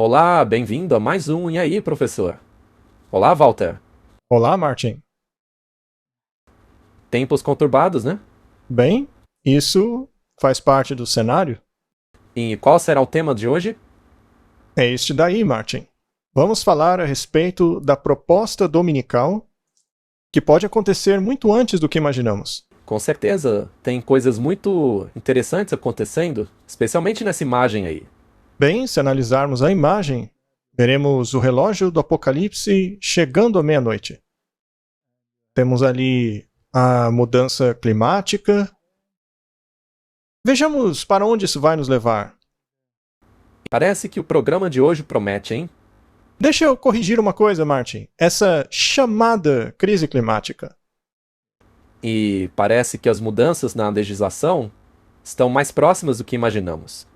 Olá, bem-vindo a mais um E aí, professor? Olá, Walter. Olá, Martin. Tempos conturbados, né? Bem, isso faz parte do cenário? E qual será o tema de hoje? É este daí, Martin. Vamos falar a respeito da proposta dominical, que pode acontecer muito antes do que imaginamos. Com certeza, tem coisas muito interessantes acontecendo, especialmente nessa imagem aí. Bem, se analisarmos a imagem, veremos o relógio do Apocalipse chegando à meia-noite. Temos ali a mudança climática. Vejamos para onde isso vai nos levar. Parece que o programa de hoje promete, hein? Deixa eu corrigir uma coisa, Martin. Essa chamada crise climática. E parece que as mudanças na legislação estão mais próximas do que imaginamos.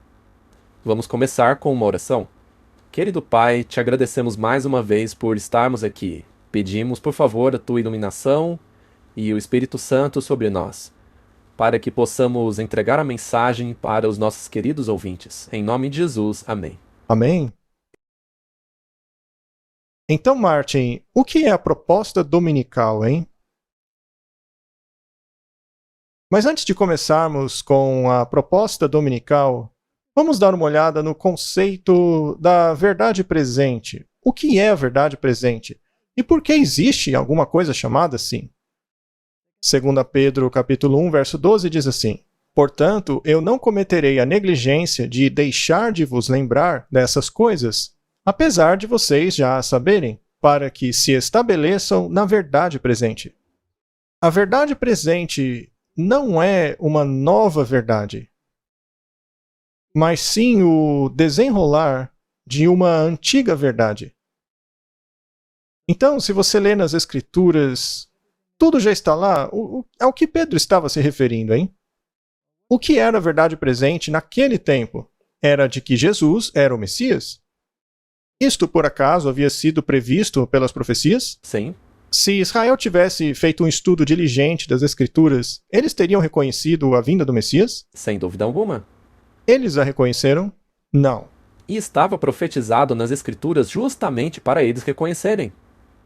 Vamos começar com uma oração. Querido Pai, te agradecemos mais uma vez por estarmos aqui. Pedimos, por favor, a tua iluminação e o Espírito Santo sobre nós, para que possamos entregar a mensagem para os nossos queridos ouvintes. Em nome de Jesus, amém. Amém? Então, Martin, o que é a proposta dominical, hein? Mas antes de começarmos com a proposta dominical, vamos dar uma olhada no conceito da verdade presente. O que é a verdade presente? E por que existe alguma coisa chamada assim? 2 Pedro capítulo 1, verso 12 diz assim: Portanto, eu não cometerei a negligência de deixar de vos lembrar dessas coisas, apesar de vocês já a saberem, para que se estabeleçam na verdade presente. A verdade presente não é uma nova verdade, mas sim o desenrolar de uma antiga verdade. Então, se você lê nas Escrituras, tudo já está lá. Ao que Pedro estava se referindo, hein? O que era a verdade presente naquele tempo? Era de que Jesus era o Messias? Isto, por acaso, havia sido previsto pelas profecias? Sim. Se Israel tivesse feito um estudo diligente das Escrituras, eles teriam reconhecido a vinda do Messias? Sem dúvida alguma. Eles a reconheceram? Não. E estava profetizado nas Escrituras justamente para eles reconhecerem.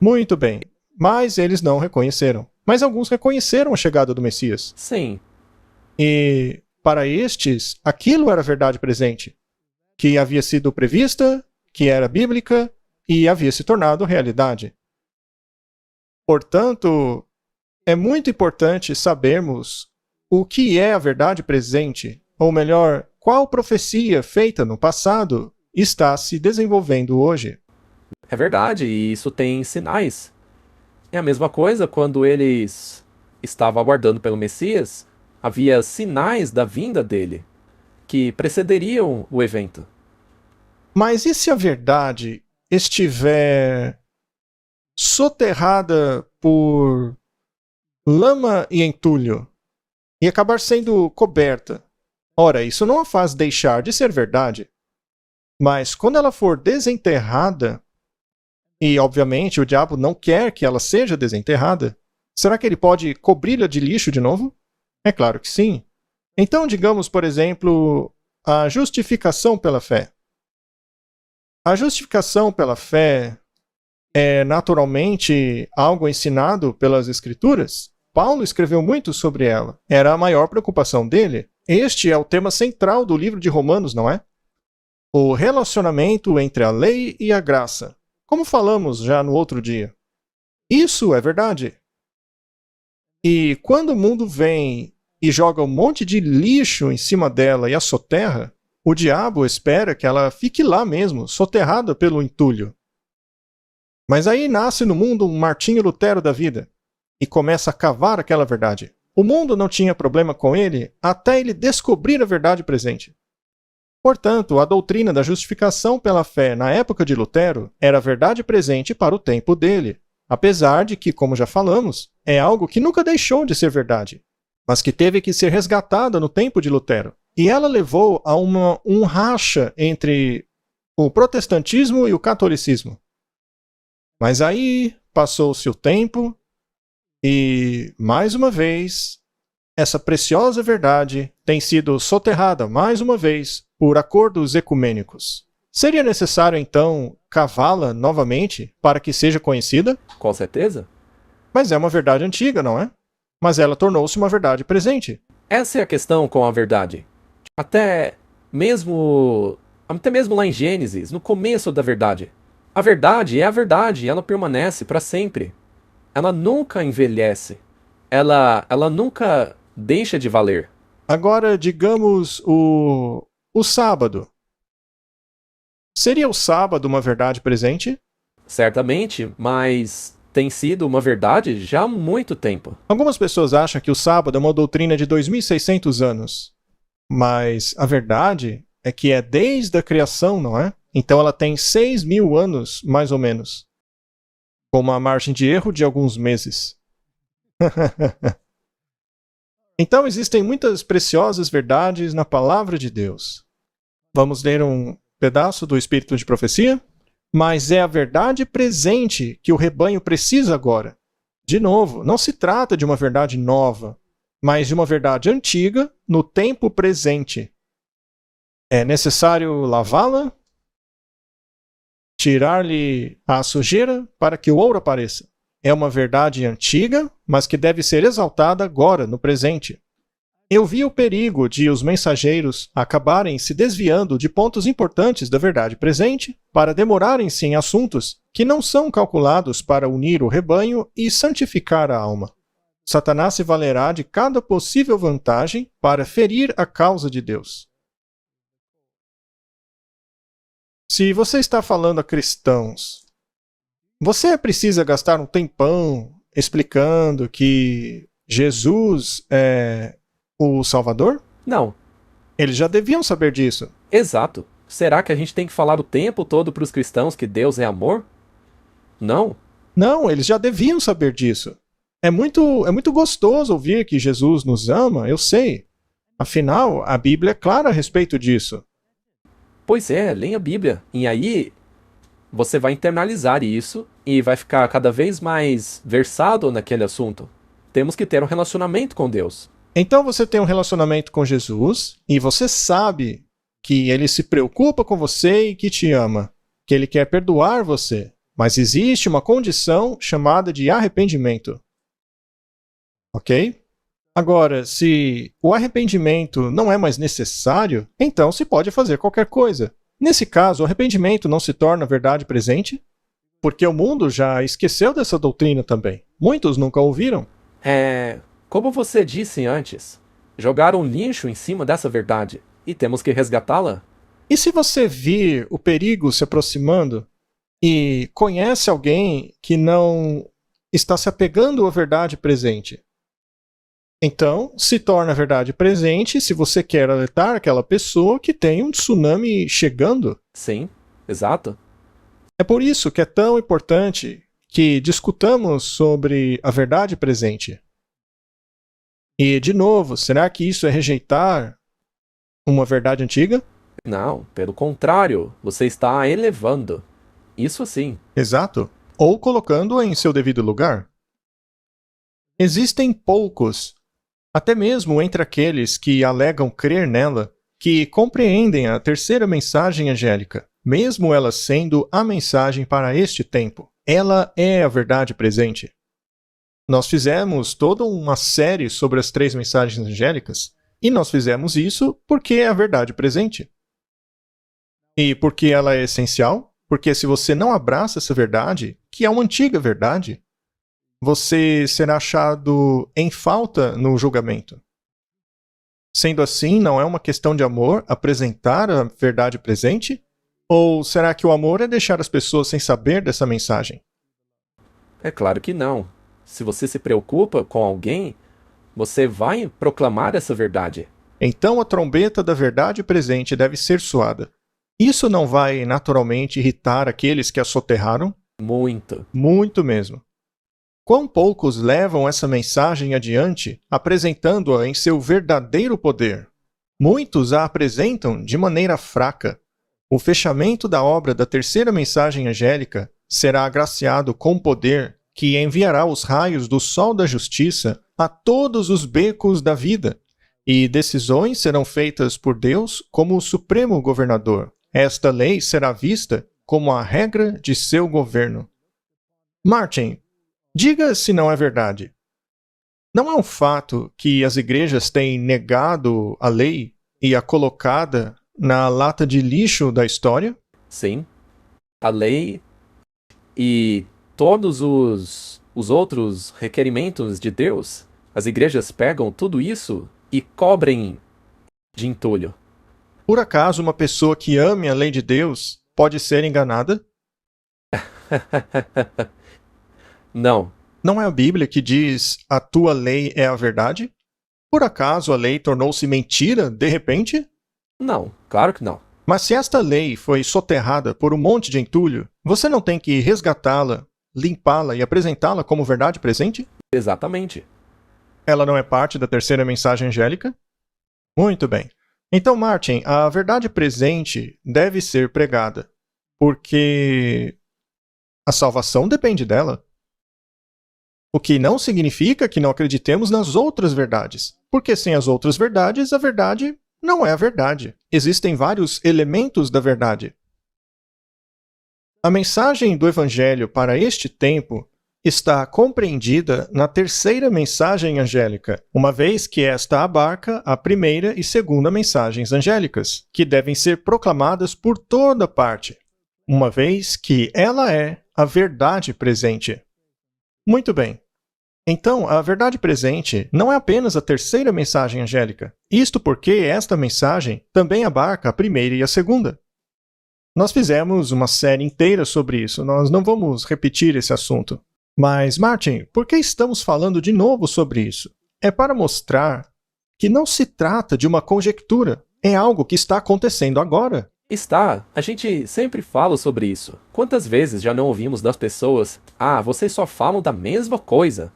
Muito bem. Mas eles não reconheceram. Mas alguns reconheceram a chegada do Messias. Sim. E para estes, aquilo era a verdade presente, que havia sido prevista, que era bíblica e havia se tornado realidade. Portanto, é muito importante sabermos o que é a verdade presente, ou melhor, qual profecia feita no passado está se desenvolvendo hoje. É verdade, e isso tem sinais. É a mesma coisa quando eles estavam aguardando pelo Messias, havia sinais da vinda dele, que precederiam o evento. Mas e se a verdade estiver soterrada por lama e entulho e acabar sendo coberta? Ora, isso não a faz deixar de ser verdade. Mas quando ela for desenterrada, e obviamente o diabo não quer que ela seja desenterrada, será que ele pode cobri-la de lixo de novo? É claro que sim. Então, digamos, por exemplo, a justificação pela fé. A justificação pela fé é naturalmente algo ensinado pelas Escrituras. Paulo escreveu muito sobre ela. Era a maior preocupação dele. Este é o tema central do livro de Romanos, não é? O relacionamento entre a lei e a graça, como falamos já no outro dia. Isso é verdade. E quando o mundo vem e joga um monte de lixo em cima dela e a soterra, o diabo espera que ela fique lá mesmo, soterrada pelo entulho. Mas aí nasce no mundo um Martinho Lutero da vida e começa a cavar aquela verdade. O mundo não tinha problema com ele até ele descobrir a verdade presente. Portanto, a doutrina da justificação pela fé na época de Lutero era a verdade presente para o tempo dele, apesar de que, como já falamos, é algo que nunca deixou de ser verdade, mas que teve que ser resgatada no tempo de Lutero. E ela levou a um racha entre o protestantismo e o catolicismo. Mas aí passou-se o tempo e, mais uma vez, essa preciosa verdade tem sido soterrada mais uma vez por acordos ecumênicos. Seria necessário, então, cavá-la novamente para que seja conhecida? Com certeza? Mas é uma verdade antiga, não é? Mas ela tornou-se uma verdade presente. Essa é a questão com a verdade. Até mesmo lá em Gênesis, no começo da verdade. A verdade é a verdade, ela permanece para sempre. Ela nunca envelhece. Ela nunca deixa de valer. Agora, digamos o sábado. Seria o sábado uma verdade presente? Certamente, mas tem sido uma verdade já há muito tempo. Algumas pessoas acham que o sábado é uma doutrina de 2.600 anos. Mas a verdade é que é desde a criação, não é? Então ela tem 6.000 anos, mais ou menos. Com uma margem de erro de alguns meses. Então existem muitas preciosas verdades na palavra de Deus. Vamos ler um pedaço do Espírito de Profecia? Mas é a verdade presente que o rebanho precisa agora. De novo, não se trata de uma verdade nova, mas de uma verdade antiga no tempo presente. É necessário lavá-la, tirar-lhe a sujeira para que o ouro apareça. É uma verdade antiga, mas que deve ser exaltada agora, no presente. Eu vi o perigo de os mensageiros acabarem se desviando de pontos importantes da verdade presente para demorarem-se em assuntos que não são calculados para unir o rebanho e santificar a alma. Satanás se valerá de cada possível vantagem para ferir a causa de Deus. Se você está falando a cristãos, você precisa gastar um tempão explicando que Jesus é o Salvador? Não. Eles já deviam saber disso. Exato. Será que a gente tem que falar o tempo todo para os cristãos que Deus é amor? Não. Não, eles já deviam saber disso. É muito gostoso ouvir que Jesus nos ama, eu sei. Afinal, a Bíblia é clara a respeito disso. Pois é, leia a Bíblia. E aí você vai internalizar isso e vai ficar cada vez mais versado naquele assunto. Temos que ter um relacionamento com Deus. Então você tem um relacionamento com Jesus e você sabe que ele se preocupa com você e que te ama, que ele quer perdoar você. Mas existe uma condição chamada de arrependimento. Ok? Agora, se o arrependimento não é mais necessário, então se pode fazer qualquer coisa. Nesse caso, o arrependimento não se torna verdade presente? Porque o mundo já esqueceu dessa doutrina também. Muitos nunca ouviram. Como você disse antes, jogaram um lixo em cima dessa verdade e temos que resgatá-la? E se você vir o perigo se aproximando e conhece alguém que não está se apegando à verdade presente? Então, se torna a verdade presente se você quer alertar aquela pessoa que tem um tsunami chegando. Sim, exato. É por isso que é tão importante que discutamos sobre a verdade presente. E, de novo, será que isso é rejeitar uma verdade antiga? Não, pelo contrário, você está a elevando. Isso sim. Exato. Ou colocando-a em seu devido lugar. Existem poucos, até mesmo entre aqueles que alegam crer nela, que compreendem a terceira mensagem angélica, mesmo ela sendo a mensagem para este tempo. Ela é a verdade presente. Nós fizemos toda uma série sobre as 3 mensagens angélicas, e nós fizemos isso porque é a verdade presente. E porque ela é essencial? Porque se você não abraça essa verdade, que é uma antiga verdade, você será achado em falta no julgamento. Sendo assim, não é uma questão de amor apresentar a verdade presente? Ou será que o amor é deixar as pessoas sem saber dessa mensagem? É claro que não. Se você se preocupa com alguém, você vai proclamar essa verdade. Então a trombeta da verdade presente deve ser soada. Isso não vai naturalmente irritar aqueles que a soterraram? Muito. Muito mesmo. Quão poucos levam essa mensagem adiante, apresentando-a em seu verdadeiro poder? Muitos a apresentam de maneira fraca. O fechamento da obra da terceira mensagem angélica será agraciado com poder que enviará os raios do sol da justiça a todos os becos da vida, e decisões serão feitas por Deus como o supremo governador. Esta lei será vista como a regra de seu governo. Martin, diga se não é verdade. Não é um fato que as igrejas têm negado a lei e a colocada na lata de lixo da história? Sim, a lei e todos os outros requerimentos de Deus, as igrejas pegam tudo isso e cobrem de entulho. Por acaso uma pessoa que ame a lei de Deus pode ser enganada? Não, Não é a Bíblia que diz a tua lei é a verdade? Por acaso a lei tornou-se mentira de repente? não, claro que não. Mas se esta lei foi soterrada por um monte de entulho, você não tem que resgatá-la, limpá-la e apresentá-la como verdade presente? Exatamente. Ela não é parte da terceira mensagem angélica? Muito bem. Então, Martin, a verdade presente deve ser pregada, porque a salvação depende dela. O que não significa que não acreditemos nas outras verdades, porque sem as outras verdades, a verdade não é a verdade. Existem vários elementos da verdade. A mensagem do Evangelho para este tempo está compreendida na terceira mensagem angélica, uma vez que esta abarca a primeira e segunda mensagens angélicas, que devem ser proclamadas por toda parte, uma vez que ela é a verdade presente. Muito bem. Então, a verdade presente não é apenas a terceira mensagem angélica. Isto porque esta mensagem também abarca a primeira e a segunda. Nós fizemos uma série inteira sobre isso, nós não vamos repetir esse assunto. Mas, Martin, por que estamos falando de novo sobre isso? É para mostrar que não se trata de uma conjectura, é algo que está acontecendo agora. Está, a gente sempre fala sobre isso. Quantas vezes já não ouvimos das pessoas: "Ah, vocês só falam da mesma coisa."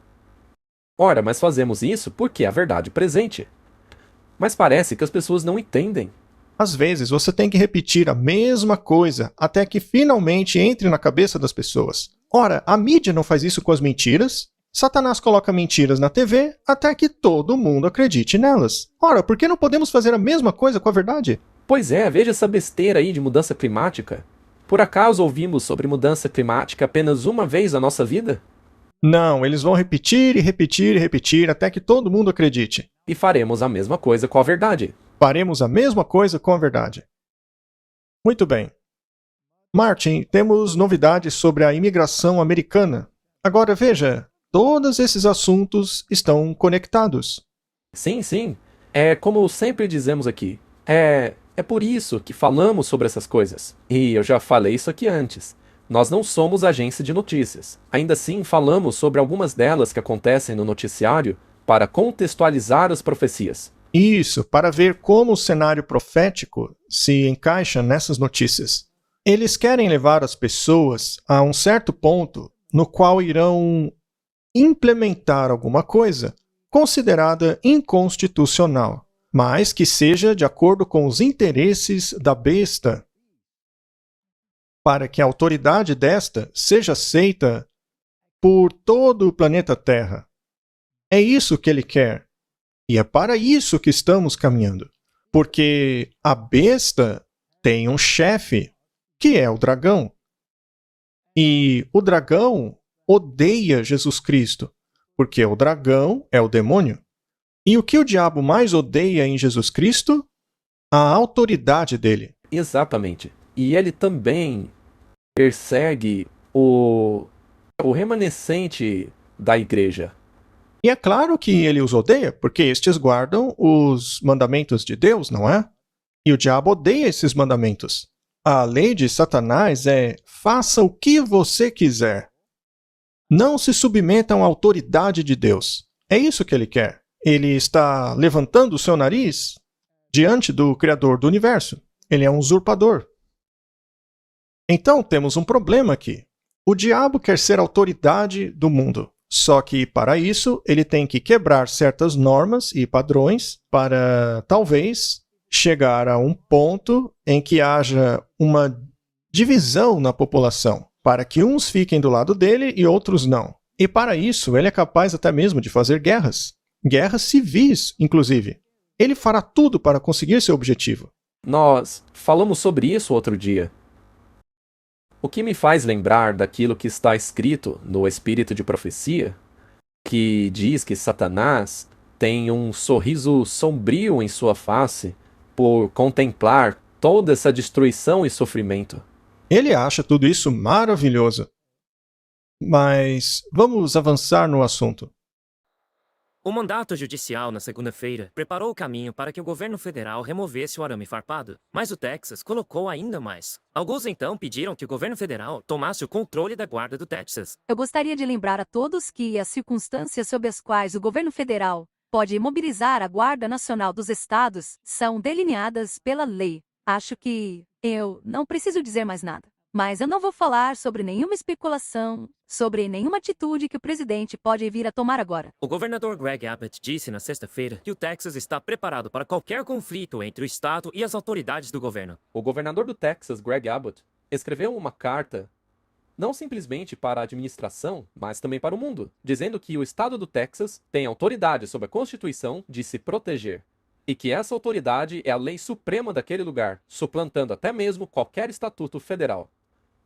Ora, mas fazemos isso porque é a verdade presente. Mas parece que as pessoas não entendem. Às vezes você tem que repetir a mesma coisa até que finalmente entre na cabeça das pessoas. Ora, a mídia não faz isso com as mentiras? Satanás coloca mentiras na TV até que todo mundo acredite nelas. Ora, por que não podemos fazer a mesma coisa com a verdade? Pois é, veja essa besteira aí de mudança climática. Por acaso ouvimos sobre mudança climática apenas uma vez na nossa vida? Não, eles vão repetir e repetir e repetir até que todo mundo acredite. E faremos a mesma coisa com a verdade. Faremos a mesma coisa com a verdade. Muito bem. Martin, temos novidades sobre a imigração americana. Agora veja, todos esses assuntos estão conectados. Sim, sim. É como sempre dizemos aqui. É por isso que falamos sobre essas coisas. E eu já falei isso aqui antes. Nós não somos agência de notícias. Ainda assim, falamos sobre algumas delas que acontecem no noticiário para contextualizar as profecias. Isso, para ver como o cenário profético se encaixa nessas notícias. Eles querem levar as pessoas a um certo ponto no qual irão implementar alguma coisa considerada inconstitucional, mas que seja de acordo com os interesses da besta, para que a autoridade desta seja aceita por todo o planeta Terra. É isso que ele quer. E é para isso que estamos caminhando. Porque a besta tem um chefe, que é o dragão. E o dragão odeia Jesus Cristo, porque o dragão é o demônio. E o que o diabo mais odeia em Jesus Cristo? A autoridade dele. Exatamente. E ele também persegue o remanescente da igreja. E é claro que ele os odeia, porque estes guardam os mandamentos de Deus, não é? E o diabo odeia esses mandamentos. A lei de Satanás é: faça o que você quiser. Não se submetam à autoridade de Deus. É isso que ele quer. Ele está levantando o seu nariz diante do Criador do universo. Ele é um usurpador. Então temos um problema aqui. O diabo quer ser autoridade do mundo. Só que, para isso, ele tem que quebrar certas normas e padrões para, talvez, chegar a um ponto em que haja uma divisão na população, para que uns fiquem do lado dele e outros não. E para isso, ele é capaz até mesmo de fazer guerras. Guerras civis, inclusive. Ele fará tudo para conseguir seu objetivo. Nós falamos sobre isso outro dia. O que me faz lembrar daquilo que está escrito no Espírito de Profecia, que diz que Satanás tem um sorriso sombrio em sua face por contemplar toda essa destruição e sofrimento. Ele acha tudo isso maravilhoso. Mas vamos avançar no assunto. O mandato judicial na segunda-feira preparou o caminho para que o governo federal removesse o arame farpado, mas o Texas colocou ainda mais. Alguns então pediram que o governo federal tomasse o controle da guarda do Texas. Eu gostaria de lembrar a todos que as circunstâncias sob as quais o governo federal pode mobilizar a Guarda Nacional dos Estados são delineadas pela lei. Acho que eu não preciso dizer mais nada. Mas eu não vou falar sobre nenhuma especulação, sobre nenhuma atitude que o presidente pode vir a tomar agora. O governador Greg Abbott disse na sexta-feira que o Texas está preparado para qualquer conflito entre o estado e as autoridades do governo. O governador do Texas, Greg Abbott, escreveu uma carta não simplesmente para a administração, mas também para o mundo, dizendo que o estado do Texas tem autoridade sobre a Constituição de se proteger, e que essa autoridade é a lei suprema daquele lugar, suplantando até mesmo qualquer estatuto federal.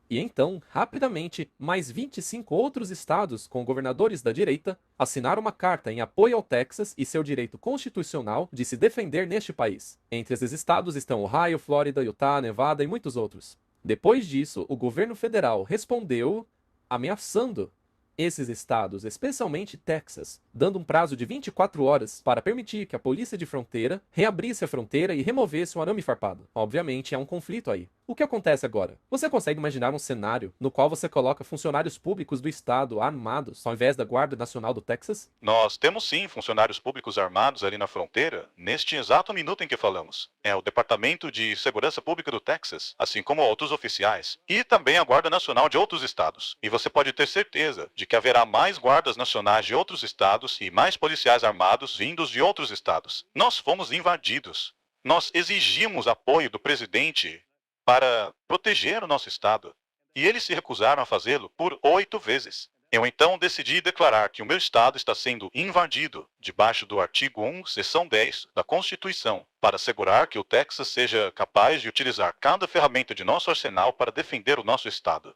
E então, rapidamente, mais 25 outros estados com governadores da direita assinaram uma carta em apoio ao Texas e seu direito constitucional de se defender neste país. Entre esses estados estão Ohio, Flórida, Utah, Nevada e muitos outros. Depois disso, o governo federal respondeu ameaçando esses estados, especialmente Texas, dando um prazo de 24 horas para permitir que a polícia de fronteira reabrisse a fronteira e removesse o arame farpado. Obviamente, há um conflito aí. O que acontece agora? Você consegue imaginar um cenário no qual você coloca funcionários públicos do estado armados ao invés da Guarda Nacional do Texas? Nós temos sim funcionários públicos armados ali na fronteira, neste exato minuto em que falamos. É o Departamento de Segurança Pública do Texas, assim como outros oficiais, e também a Guarda Nacional de outros estados. E você pode ter certeza de que haverá mais guardas nacionais de outros estados e mais policiais armados vindos de outros estados. Nós fomos invadidos. Nós exigimos apoio do presidente para proteger o nosso estado. E eles se recusaram a fazê-lo por 8 vezes. Eu então decidi declarar que o meu estado está sendo invadido debaixo do artigo 1, seção 10 da Constituição, para assegurar que o Texas seja capaz de utilizar cada ferramenta de nosso arsenal para defender o nosso estado.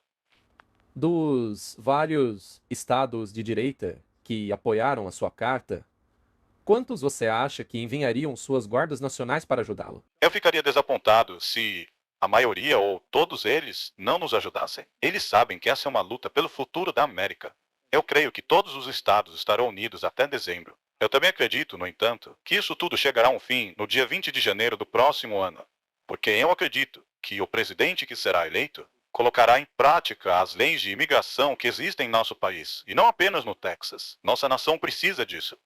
Dos vários estados de direita que apoiaram a sua carta, quantos você acha que enviariam suas guardas nacionais para ajudá-lo? Eu ficaria desapontado se a maioria ou todos eles não nos ajudassem. Eles sabem que essa é uma luta pelo futuro da América. Eu creio que todos os estados estarão unidos até dezembro. Eu também acredito, no entanto, que isso tudo chegará a um fim no dia 20 de janeiro do próximo ano. Porque eu acredito que o presidente que será eleito colocará em prática as leis de imigração que existem em nosso país, e não apenas no Texas. Nossa nação precisa disso.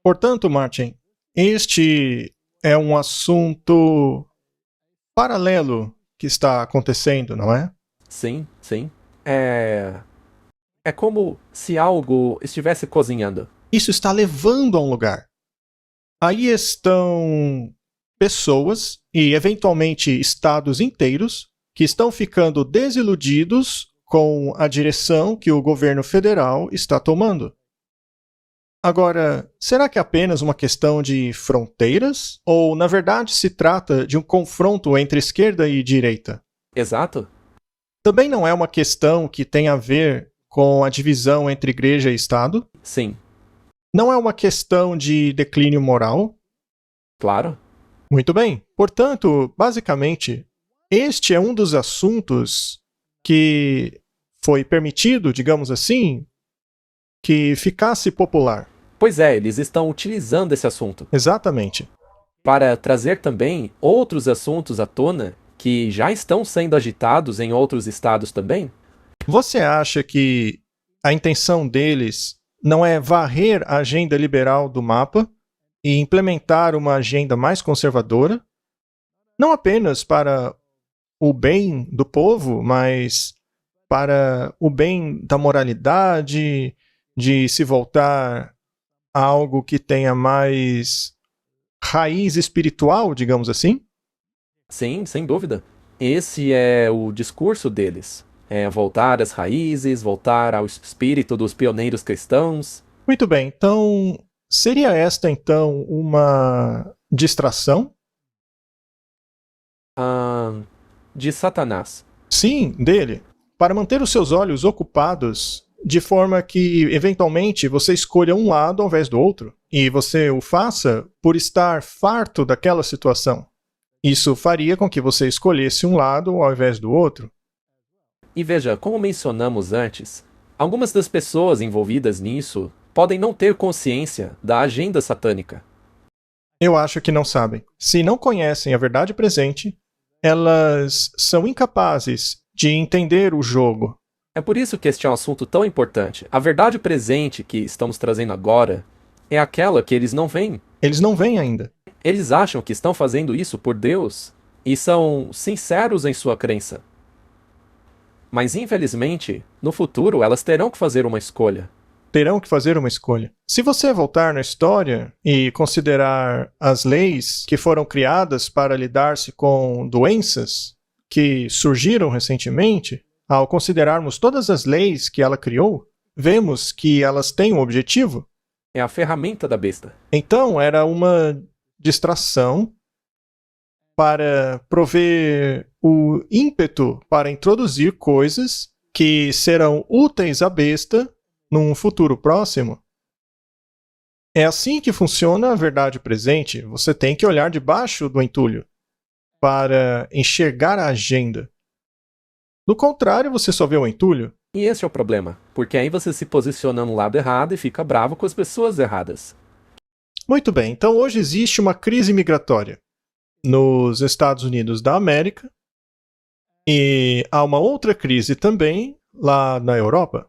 Portanto, Martin, este é um assunto paralelo que está acontecendo, não é? Sim, sim. É como se algo estivesse cozinhando. Isso está levando a um lugar. Aí estão pessoas e, eventualmente, estados inteiros que estão ficando desiludidos com a direção que o governo federal está tomando. Agora, será que é apenas uma questão de fronteiras? Ou, na verdade, se trata de um confronto entre esquerda e direita? Exato. Também não é uma questão que tem a ver com a divisão entre igreja e Estado? Sim, Não é uma questão de declínio moral? claro. Muito bem. Portanto, basicamente, este é um dos assuntos que foi permitido, digamos assim, que ficasse popular. Pois é, eles estão utilizando esse assunto Exatamente. para trazer também outros assuntos à tona que já estão sendo agitados em outros estados também. Você acha que a intenção deles não é varrer a agenda liberal do mapa e implementar uma agenda mais conservadora? Não apenas para o bem do povo, mas para o bem da moralidade, de se voltar a algo que tenha mais raiz espiritual, digamos assim? Sim, sem dúvida. Esse é o discurso deles. É voltar às raízes, voltar ao espírito dos pioneiros cristãos. Muito bem, então seria esta então uma distração? De Satanás. Sim, dele. Para manter os seus olhos ocupados, de forma que, eventualmente, você escolha um lado ao invés do outro. E você o faça por estar farto daquela situação. Isso faria com que você escolhesse um lado ao invés do outro. E veja, como mencionamos antes, algumas das pessoas envolvidas nisso podem não ter consciência da agenda satânica. Eu acho que não sabem. Se não conhecem a verdade presente, elas são incapazes de entender o jogo. É por isso que este é um assunto tão importante. A verdade presente que estamos trazendo agora é aquela que eles não veem. Eles não veem ainda. Eles acham que estão fazendo isso por Deus e são sinceros em sua crença. Mas infelizmente, no futuro elas terão que fazer uma escolha. Terão que fazer uma escolha. Se você voltar na história e considerar as leis que foram criadas para lidar-se com doenças que surgiram recentemente, ao considerarmos todas as leis que ela criou, vemos que elas têm um objetivo. É a ferramenta da besta. Então, era uma distração para prover o ímpeto para introduzir coisas que serão úteis à besta num futuro próximo. É assim que funciona a verdade presente. Você tem que olhar debaixo do entulho para enxergar a agenda. Do contrário, você só vê o entulho. E esse é o problema, porque aí você se posiciona no lado errado e fica bravo com as pessoas erradas. Muito bem, então hoje existe uma crise migratória nos Estados Unidos da América e há uma outra crise também lá na Europa.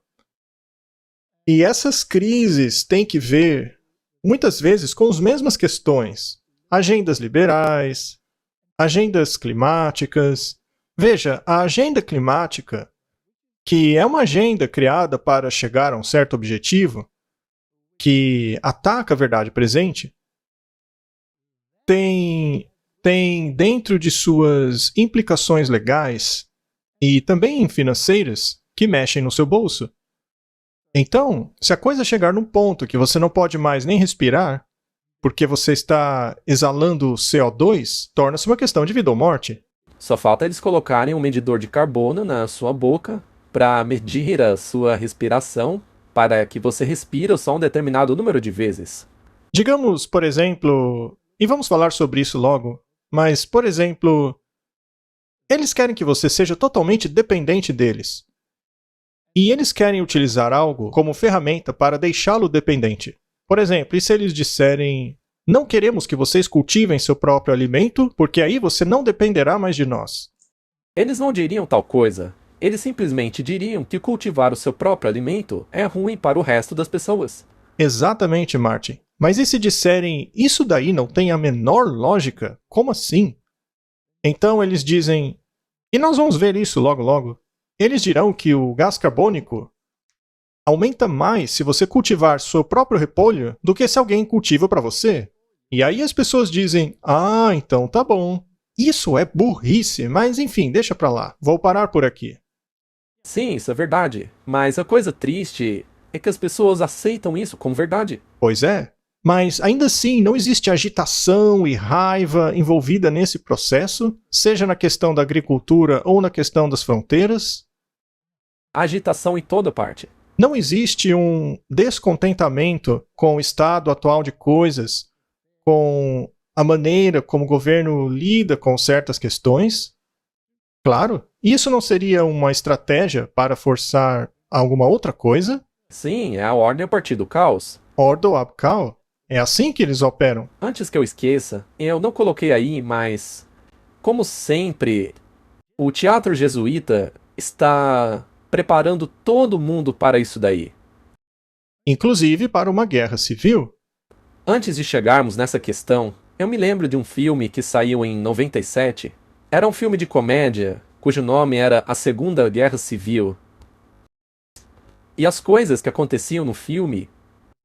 E essas crises têm que ver, muitas vezes, com as mesmas questões. Agendas liberais, agendas climáticas. Veja, a agenda climática, que é uma agenda criada para chegar a um certo objetivo, que ataca a verdade presente, tem dentro de suas implicações legais e também financeiras que mexem no seu bolso. Então, se a coisa chegar num ponto que você não pode mais nem respirar, porque você está exalando CO2, torna-se uma questão de vida ou morte. Só falta eles colocarem um medidor de carbono na sua boca para medir a sua respiração, para que você respire só um determinado número de vezes. Digamos, por exemplo, e vamos falar sobre isso logo, mas, por exemplo, eles querem que você seja totalmente dependente deles. E eles querem utilizar algo como ferramenta para deixá-lo dependente. Por exemplo, e se eles disserem: não queremos que vocês cultivem seu próprio alimento, porque aí você não dependerá mais de nós. Eles não diriam tal coisa. Eles simplesmente diriam que cultivar o seu próprio alimento é ruim para o resto das pessoas. Exatamente, Martin. Mas e se disserem: isso daí não tem a menor lógica? Como assim? Então eles dizem: e nós vamos ver isso logo logo. Eles dirão que o gás carbônico aumenta mais se você cultivar seu próprio repolho do que se alguém cultiva para você. E aí as pessoas dizem: ah, então tá bom. Isso é burrice, mas enfim, deixa pra lá. Vou parar por aqui. Sim, isso é verdade. Mas a coisa triste é que as pessoas aceitam isso como verdade. Pois é. Mas ainda assim não existe agitação e raiva envolvida nesse processo, seja na questão da agricultura ou na questão das fronteiras. Há agitação em toda parte. Não existe um descontentamento com o estado atual de coisas, com a maneira como o governo lida com certas questões. Claro, isso não seria uma estratégia para forçar alguma outra coisa? Sim, é a ordem a partir do caos. Ordo ab cao. É assim que eles operam. Antes que eu esqueça, eu não coloquei aí, mas, como sempre, o teatro jesuíta está preparando todo mundo para isso daí. Inclusive para uma guerra civil. Antes de chegarmos nessa questão, eu me lembro de um filme que saiu em 97. Era um filme de comédia, cujo nome era A Segunda Guerra Civil. E as coisas que aconteciam no filme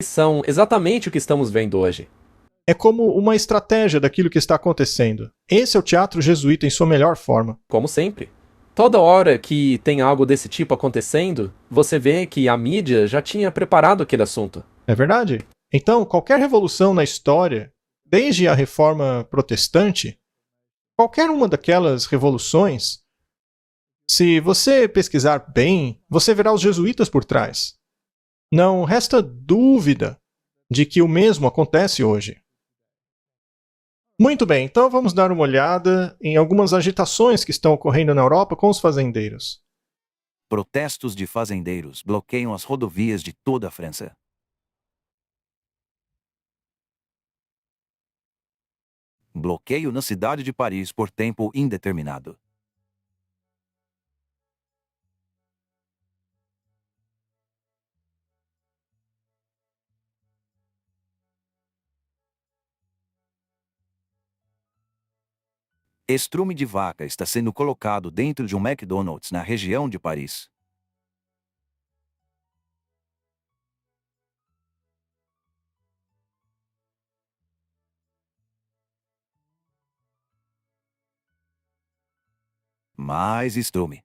são exatamente o que estamos vendo hoje. É como uma estratégia daquilo que está acontecendo. Esse é o teatro jesuíta em sua melhor forma. Como sempre. Toda hora que tem algo desse tipo acontecendo, você vê que a mídia já tinha preparado aquele assunto. É verdade. Então, qualquer revolução na história, desde a Reforma Protestante, Qualquer uma daquelas revoluções, se você pesquisar bem, você verá os jesuítas por trás. Não resta dúvida de que o mesmo acontece hoje. Muito bem, então vamos dar uma olhada em algumas agitações que estão ocorrendo na Europa com os fazendeiros. Protestos de fazendeiros bloqueiam as rodovias de toda a França. Bloqueio na cidade de Paris por tempo indeterminado. Estrume de vaca está sendo colocado dentro de um McDonald's na região de Paris. Mais estrume.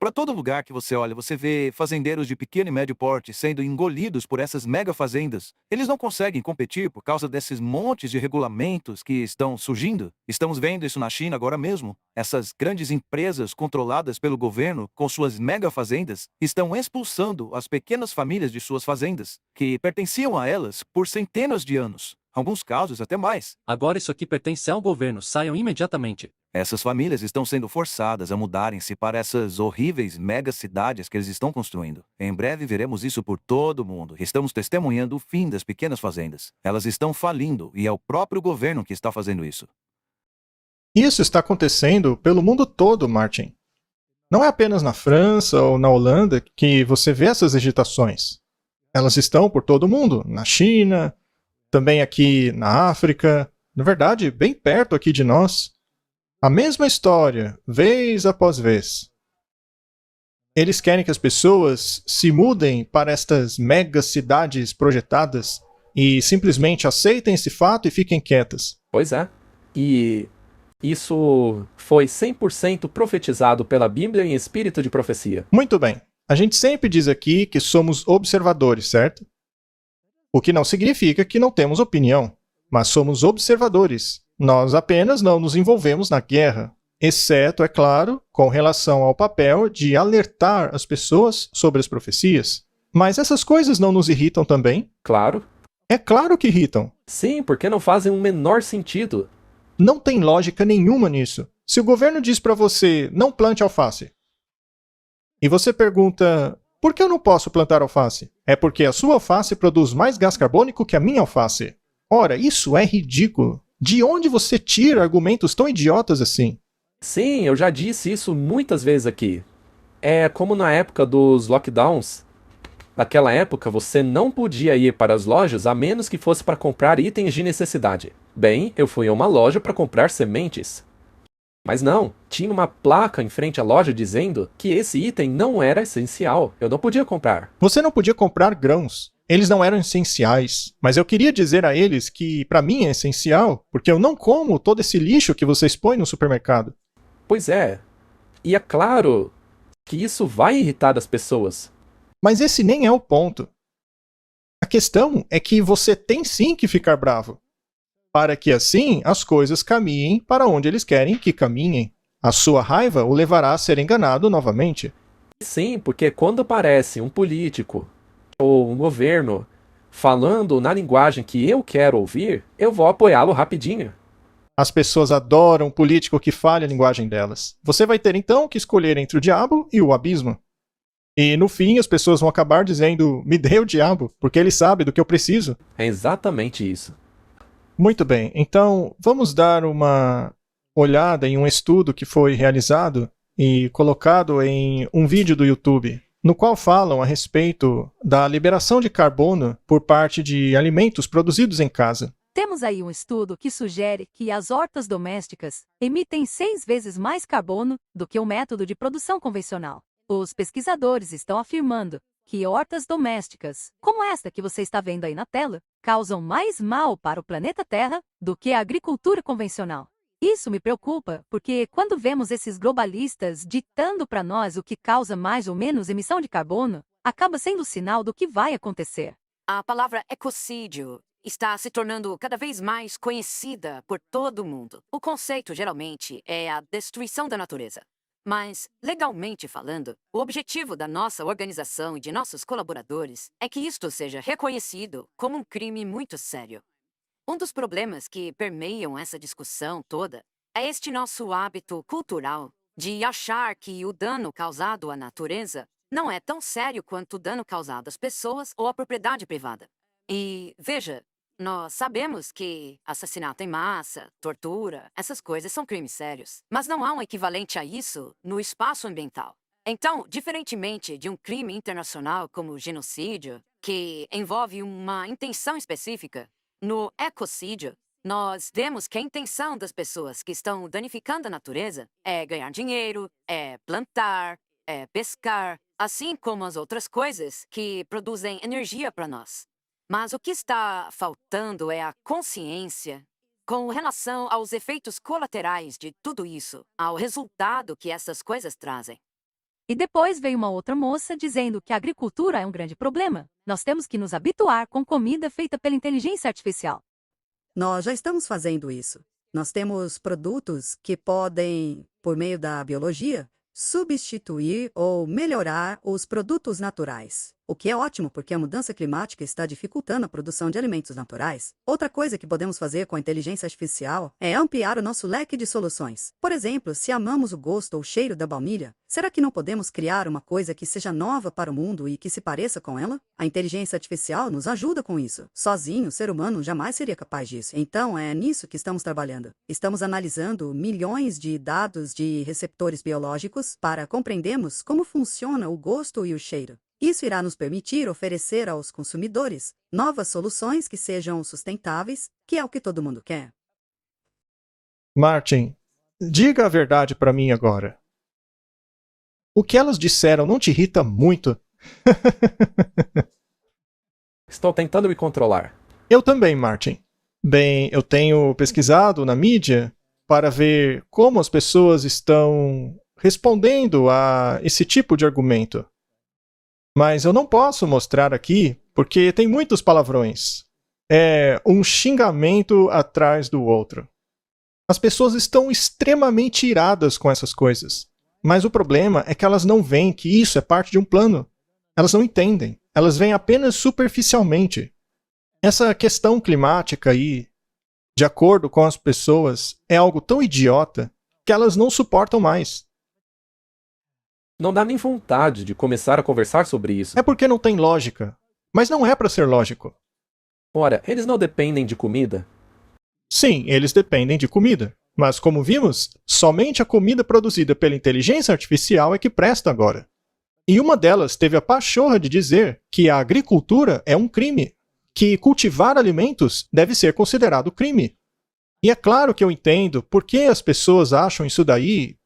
Para todo lugar que você olha, você vê fazendeiros de pequeno e médio porte sendo engolidos por essas mega fazendas. Eles não conseguem competir por causa desses montes de regulamentos que estão surgindo. Estamos vendo isso na China agora mesmo. Essas grandes empresas controladas pelo governo com suas mega fazendas estão expulsando as pequenas famílias de suas fazendas, que pertenciam a elas por centenas de anos. Alguns casos até mais. Agora isso aqui pertence ao governo, saiam imediatamente. Essas famílias estão sendo forçadas a mudarem-se para essas horríveis megacidades que eles estão construindo. Em breve veremos isso por todo o mundo. Estamos testemunhando o fim das pequenas fazendas. Elas estão falindo e é o próprio governo que está fazendo isso. Isso está acontecendo pelo mundo todo, Martin. Não é apenas na França ou na Holanda que você vê essas agitações. Elas estão por todo o mundo, na China, também aqui na África, na verdade, bem perto aqui de nós. A mesma história, vez após vez. Eles querem que as pessoas se mudem para estas mega cidades projetadas e simplesmente aceitem esse fato e fiquem quietas. Pois é. E isso foi 100% profetizado pela Bíblia em espírito de profecia. Muito bem. A gente sempre diz aqui que somos observadores, certo? O que não significa que não temos opinião, mas somos observadores. Nós apenas não nos envolvemos na guerra, exceto, é claro, com relação ao papel de alertar as pessoas sobre as profecias. Mas essas coisas não nos irritam também? Claro. É claro que irritam. Sim, porque não fazem o menor sentido. Não tem lógica nenhuma nisso. Se o governo diz para você, não plante alface, e você pergunta, por que eu não posso plantar alface? É porque a sua alface produz mais gás carbônico que a minha alface. Ora, isso é ridículo. De onde você tira argumentos tão idiotas assim? Sim, eu já disse isso muitas vezes aqui. É como na época dos lockdowns. Naquela época, você não podia ir para as lojas a menos que fosse para comprar itens de necessidade. Bem, eu fui a uma loja para comprar sementes. Mas não, tinha uma placa em frente à loja dizendo que esse item não era essencial. Eu não podia comprar. Você não podia comprar grãos. Eles não eram essenciais. Mas eu queria dizer a eles que, para mim, é essencial, porque eu não como todo esse lixo que vocês põem no supermercado. Pois é. E é claro que isso vai irritar as pessoas. Mas esse nem é o ponto. A questão é que você tem sim que ficar bravo, para que assim as coisas caminhem para onde eles querem que caminhem. A sua raiva o levará a ser enganado novamente. Sim, porque quando aparece um político ou um governo falando na linguagem que eu quero ouvir, eu vou apoiá-lo rapidinho. As pessoas adoram um político que fale a linguagem delas. Você vai ter então que escolher entre o diabo e o abismo. E no fim as pessoas vão acabar dizendo, me dê o diabo, porque ele sabe do que eu preciso. É exatamente isso. Muito bem, então vamos dar uma olhada em um estudo que foi realizado e colocado em um vídeo do YouTube, no qual falam a respeito da liberação de carbono por parte de alimentos produzidos em casa. Temos aí um estudo que sugere que as hortas domésticas emitem 6 vezes mais carbono do que o método de produção convencional. Os pesquisadores estão afirmando que hortas domésticas, como esta que você está vendo aí na tela, causam mais mal para o planeta Terra do que a agricultura convencional. Isso me preocupa, porque quando vemos esses globalistas ditando para nós o que causa mais ou menos emissão de carbono, acaba sendo sinal do que vai acontecer. A palavra ecocídio está se tornando cada vez mais conhecida por todo o mundo. O conceito, geralmente, é a destruição da natureza. Mas, legalmente falando, o objetivo da nossa organização e de nossos colaboradores é que isto seja reconhecido como um crime muito sério. Um dos problemas que permeiam essa discussão toda é este nosso hábito cultural de achar que o dano causado à natureza não é tão sério quanto o dano causado às pessoas ou à propriedade privada. E, veja, nós sabemos que assassinato em massa, tortura, essas coisas são crimes sérios. Mas não há um equivalente a isso no espaço ambiental. Então, diferentemente de um crime internacional como genocídio, que envolve uma intenção específica, no ecocídio, nós vemos que a intenção das pessoas que estão danificando a natureza é ganhar dinheiro, é plantar, é pescar, assim como as outras coisas que produzem energia para nós. Mas o que está faltando é a consciência com relação aos efeitos colaterais de tudo isso, ao resultado que essas coisas trazem. E depois veio uma outra moça dizendo que a agricultura é um grande problema. Nós temos que nos habituar com comida feita pela inteligência artificial. Nós já estamos fazendo isso. Nós temos produtos que podem, por meio da biologia, substituir ou melhorar os produtos naturais. O que é ótimo, porque a mudança climática está dificultando a produção de alimentos naturais. Outra coisa que podemos fazer com a inteligência artificial é ampliar o nosso leque de soluções. Por exemplo, se amamos o gosto ou cheiro da baunilha, será que não podemos criar uma coisa que seja nova para o mundo e que se pareça com ela? A inteligência artificial nos ajuda com isso. Sozinho, o ser humano jamais seria capaz disso. Então, é nisso que estamos trabalhando. Estamos analisando milhões de dados de receptores biológicos para compreendermos como funciona o gosto e o cheiro. Isso irá nos permitir oferecer aos consumidores novas soluções que sejam sustentáveis, que é o que todo mundo quer. Martin, diga a verdade para mim agora. O que elas disseram não te irrita muito? Estou tentando me controlar. Eu também, Martin. Bem, eu tenho pesquisado na mídia para ver como as pessoas estão respondendo a esse tipo de argumento. Mas eu não posso mostrar aqui porque tem muitos palavrões. É um xingamento atrás do outro. As pessoas estão extremamente iradas com essas coisas. Mas o problema é que elas não veem que isso é parte de um plano. Elas não entendem. Elas veem apenas superficialmente. Essa questão climática aí, de acordo com as pessoas, é algo tão idiota que elas não suportam mais. Não dá nem vontade de começar a conversar sobre isso. É porque não tem lógica. Mas não é para ser lógico. Ora, eles não dependem de comida? Sim, eles dependem de comida. Mas, como vimos, somente a comida produzida pela inteligência artificial é que presta agora. E uma delas teve a pachorra de dizer que a agricultura é um crime, que cultivar alimentos deve ser considerado crime. E é claro que eu entendo por que as pessoas acham isso daí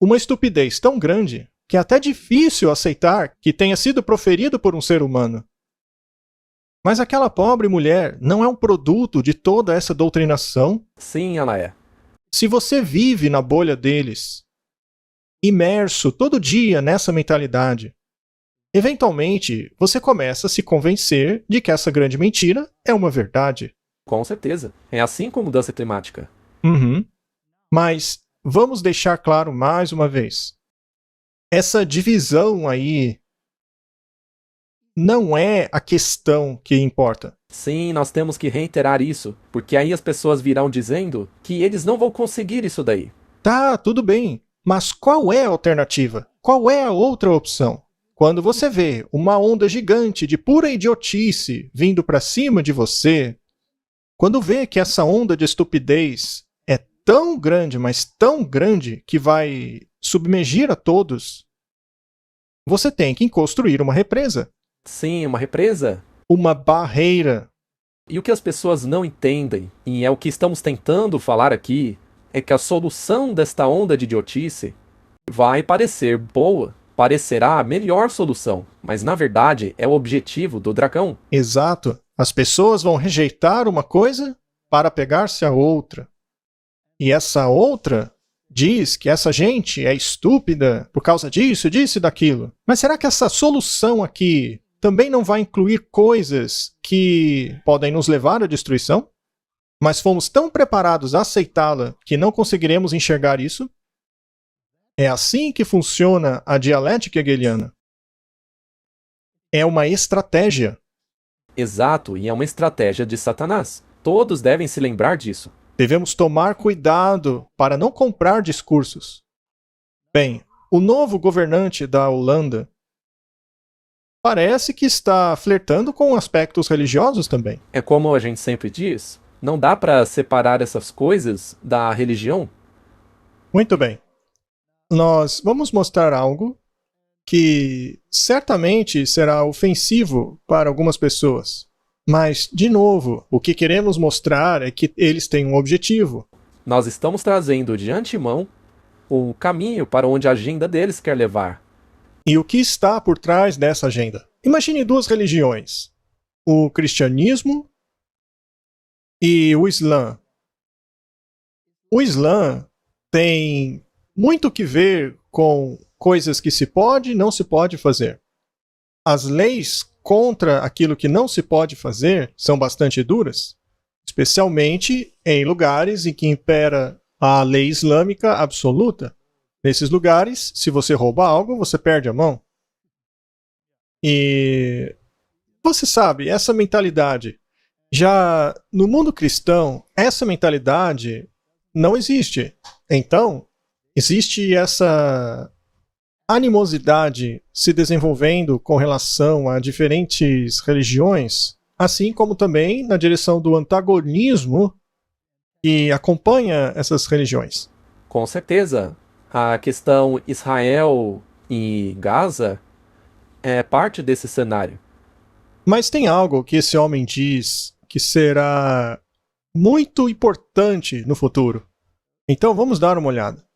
uma estupidez tão grande que é até difícil aceitar que tenha sido proferido por um ser humano. Mas aquela pobre mulher não é um produto de toda essa doutrinação? Sim, ela é. Se você vive na bolha deles, imerso todo dia nessa mentalidade, eventualmente você começa a se convencer de que essa grande mentira é uma verdade. Com certeza. É assim com mudança climática. Mas vamos deixar claro mais uma vez. Essa divisão aí não é a questão que importa. Sim, nós temos que reiterar isso, porque aí as pessoas virão dizendo que eles não vão conseguir isso daí. Tá, tudo bem. Mas qual é a alternativa? Qual é a outra opção? Quando você vê uma onda gigante de pura idiotice vindo para cima de você, quando vê que essa onda de estupidez é tão grande, mas tão grande, que vai submergir a todos, você tem que construir uma represa. Sim, uma represa. Uma barreira. E o que as pessoas não entendem, e é o que estamos tentando falar aqui, é que a solução desta onda de idiotice vai parecer boa, parecerá a melhor solução, mas na verdade é o objetivo do dragão. Exato. As pessoas vão rejeitar uma coisa para pegar-se a outra. E essa outra diz que essa gente é estúpida por causa disso, disso e daquilo. Mas será que essa solução aqui também não vai incluir coisas que podem nos levar à destruição? Mas fomos tão preparados a aceitá-la que não conseguiremos enxergar isso? É assim que funciona a dialética hegeliana. É uma estratégia. Exato, e é uma estratégia de Satanás. Todos devem se lembrar disso. Devemos tomar cuidado para não comprar discursos. Bem, o novo governante da Holanda parece que está flertando com aspectos religiosos também. É como a gente sempre diz, não dá para separar essas coisas da religião. Muito bem. Nós vamos mostrar algo que certamente será ofensivo para algumas pessoas. Mas, de novo, o que queremos mostrar é que eles têm um objetivo. Nós estamos trazendo de antemão o caminho para onde a agenda deles quer levar. E o que está por trás dessa agenda? Imagine duas religiões: o cristianismo e o Islã. O Islã tem muito que ver com coisas que se pode e não se pode fazer. As leis contra aquilo que não se pode fazer são bastante duras, especialmente em lugares em que impera a lei islâmica absoluta. Nesses lugares, se você rouba algo, você perde a mão. E você sabe, essa mentalidade, já no mundo cristão, essa mentalidade não existe. Então, existe essa animosidade se desenvolvendo com relação a diferentes religiões, assim como também na direção do antagonismo que acompanha essas religiões. Com certeza, a questão Israel e Gaza é parte desse cenário. Mas tem algo que esse homem diz que será muito importante no futuro. Então vamos dar uma olhada.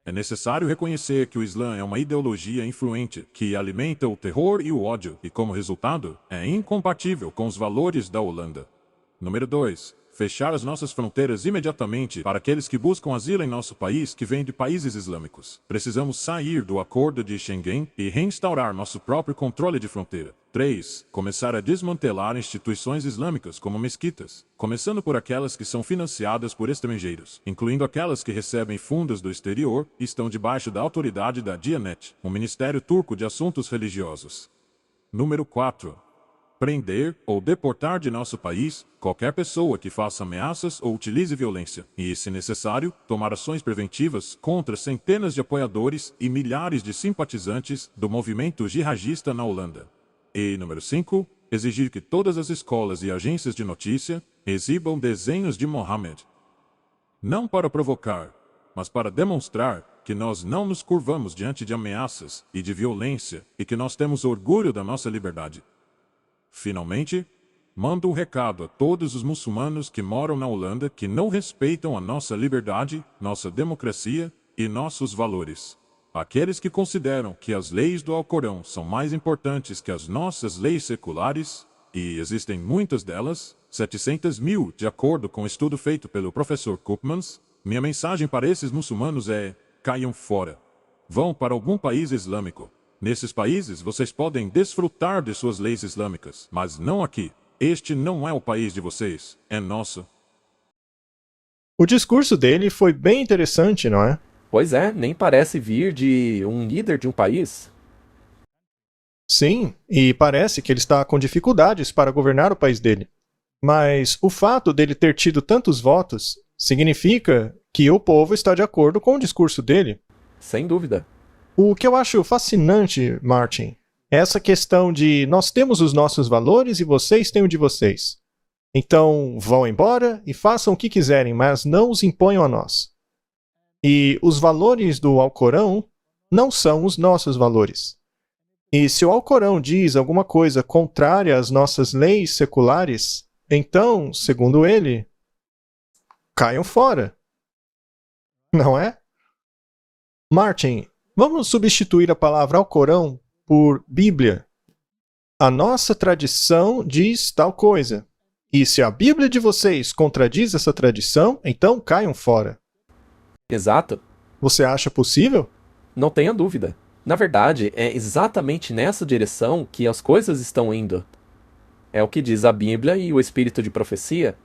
É necessário reconhecer que o Islã é uma ideologia influente que alimenta o terror e o ódio e, como resultado, é incompatível com os valores da Holanda. Número 2. Fechar as nossas fronteiras imediatamente para aqueles que buscam asilo em nosso país que vêm de países islâmicos. Precisamos sair do acordo de Schengen e reinstaurar nosso próprio controle de fronteira. 3. Começar a desmantelar instituições islâmicas como mesquitas, começando por aquelas que são financiadas por estrangeiros, incluindo aquelas que recebem fundos do exterior e estão debaixo da autoridade da Diyanet, o Ministério Turco de Assuntos Religiosos. Número 4. Prender ou deportar de nosso país qualquer pessoa que faça ameaças ou utilize violência, e, se necessário, tomar ações preventivas contra centenas de apoiadores e milhares de simpatizantes do movimento jihadista na Holanda. E, número 5, exigir que todas as escolas e agências de notícia exibam desenhos de Mohammed. Não para provocar, mas para demonstrar que nós não nos curvamos diante de ameaças e de violência e que nós temos orgulho da nossa liberdade. Finalmente, mando um recado a todos os muçulmanos que moram na Holanda que não respeitam a nossa liberdade, nossa democracia e nossos valores. Aqueles que consideram que as leis do Alcorão são mais importantes que as nossas leis seculares, e existem muitas delas, 700 mil, de acordo com um estudo feito pelo professor Koopmans, minha mensagem para esses muçulmanos é: caiam fora. Vão para algum país islâmico. Nesses países, vocês podem desfrutar de suas leis islâmicas, mas não aqui. Este não é o país de vocês, é nosso. O discurso dele foi bem interessante, não é? Pois é, nem parece vir de um líder de um país. Sim, e parece que ele está com dificuldades para governar o país dele. Mas o fato dele ter tido tantos votos significa que o povo está de acordo com o discurso dele. Sem dúvida. O que eu acho fascinante, Martin, é essa questão de nós temos os nossos valores e vocês têm o de vocês. Então vão embora e façam o que quiserem, mas não os imponham a nós. E os valores do Alcorão não são os nossos valores. E se o Alcorão diz alguma coisa contrária às nossas leis seculares, então, segundo ele, caiam fora. Não é? Martin, vamos substituir a palavra Alcorão por Bíblia. A nossa tradição diz tal coisa. E se a Bíblia de vocês contradiz essa tradição, então caiam fora. Exato. Você acha possível? Não tenha dúvida. Na verdade, é exatamente nessa direção que as coisas estão indo. É o que diz a Bíblia e o espírito de profecia.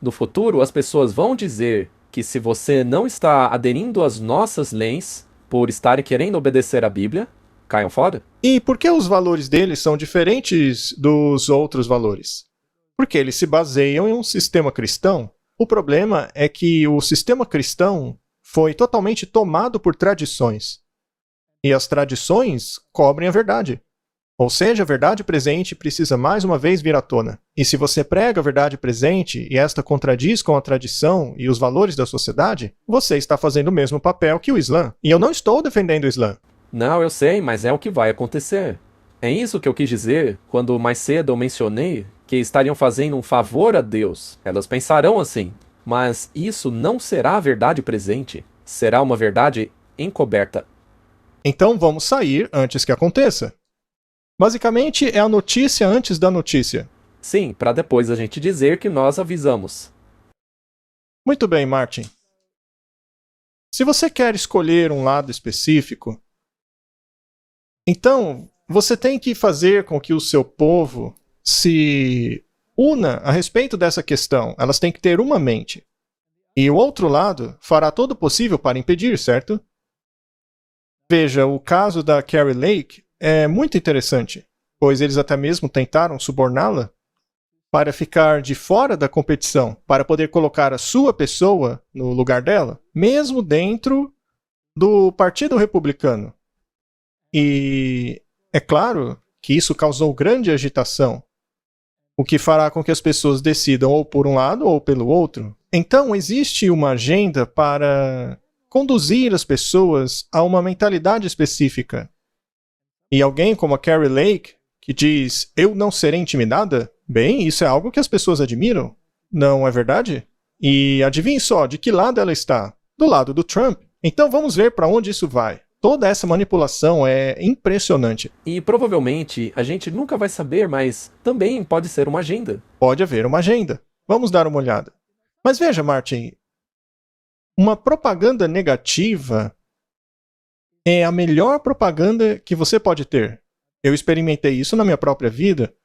No futuro, as pessoas vão dizer que se você não está aderindo às nossas leis por estarem querendo obedecer à Bíblia, caiam fora. E por que os valores deles são diferentes dos outros valores? Porque eles se baseiam em um sistema cristão. O problema é que o sistema cristão foi totalmente tomado por tradições. E as tradições cobrem a verdade. Ou seja, a verdade presente precisa mais uma vez vir à tona. E se você prega a verdade presente e esta contradiz com a tradição e os valores da sociedade, você está fazendo o mesmo papel que o Islã. E eu não estou defendendo o Islã. Não, eu sei, mas é o que vai acontecer. É isso que eu quis dizer quando mais cedo eu mencionei que estariam fazendo um favor a Deus. Elas pensarão assim. Mas isso não será a verdade presente. Será uma verdade encoberta. Então vamos sair antes que aconteça. Basicamente, é a notícia antes da notícia. Sim, para depois a gente dizer que nós avisamos. Muito bem, Martin. Se você quer escolher um lado específico, então você tem que fazer com que o seu povo se una a respeito dessa questão. Elas têm que ter uma mente. E o outro lado fará todo o possível para impedir, certo? Veja, o caso da Kari Lake é muito interessante, pois eles até mesmo tentaram suborná-la para ficar de fora da competição, para poder colocar a sua pessoa no lugar dela, mesmo dentro do Partido Republicano. E é claro que isso causou grande agitação, o que fará com que as pessoas decidam ou por um lado ou pelo outro. Então existe uma agenda para conduzir as pessoas a uma mentalidade específica. E alguém como a Kari Lake, que diz, eu não serei intimidada, bem, isso é algo que as pessoas admiram, não é verdade? E adivinhe só, de que lado ela está? Do lado do Trump. Então vamos ver para onde isso vai. Toda essa manipulação é impressionante. E provavelmente a gente nunca vai saber, mas também pode ser uma agenda. Pode haver uma agenda. Vamos dar uma olhada. Mas veja, Martin, uma propaganda negativa é a melhor propaganda que você pode ter. Eu experimentei isso na minha própria vida.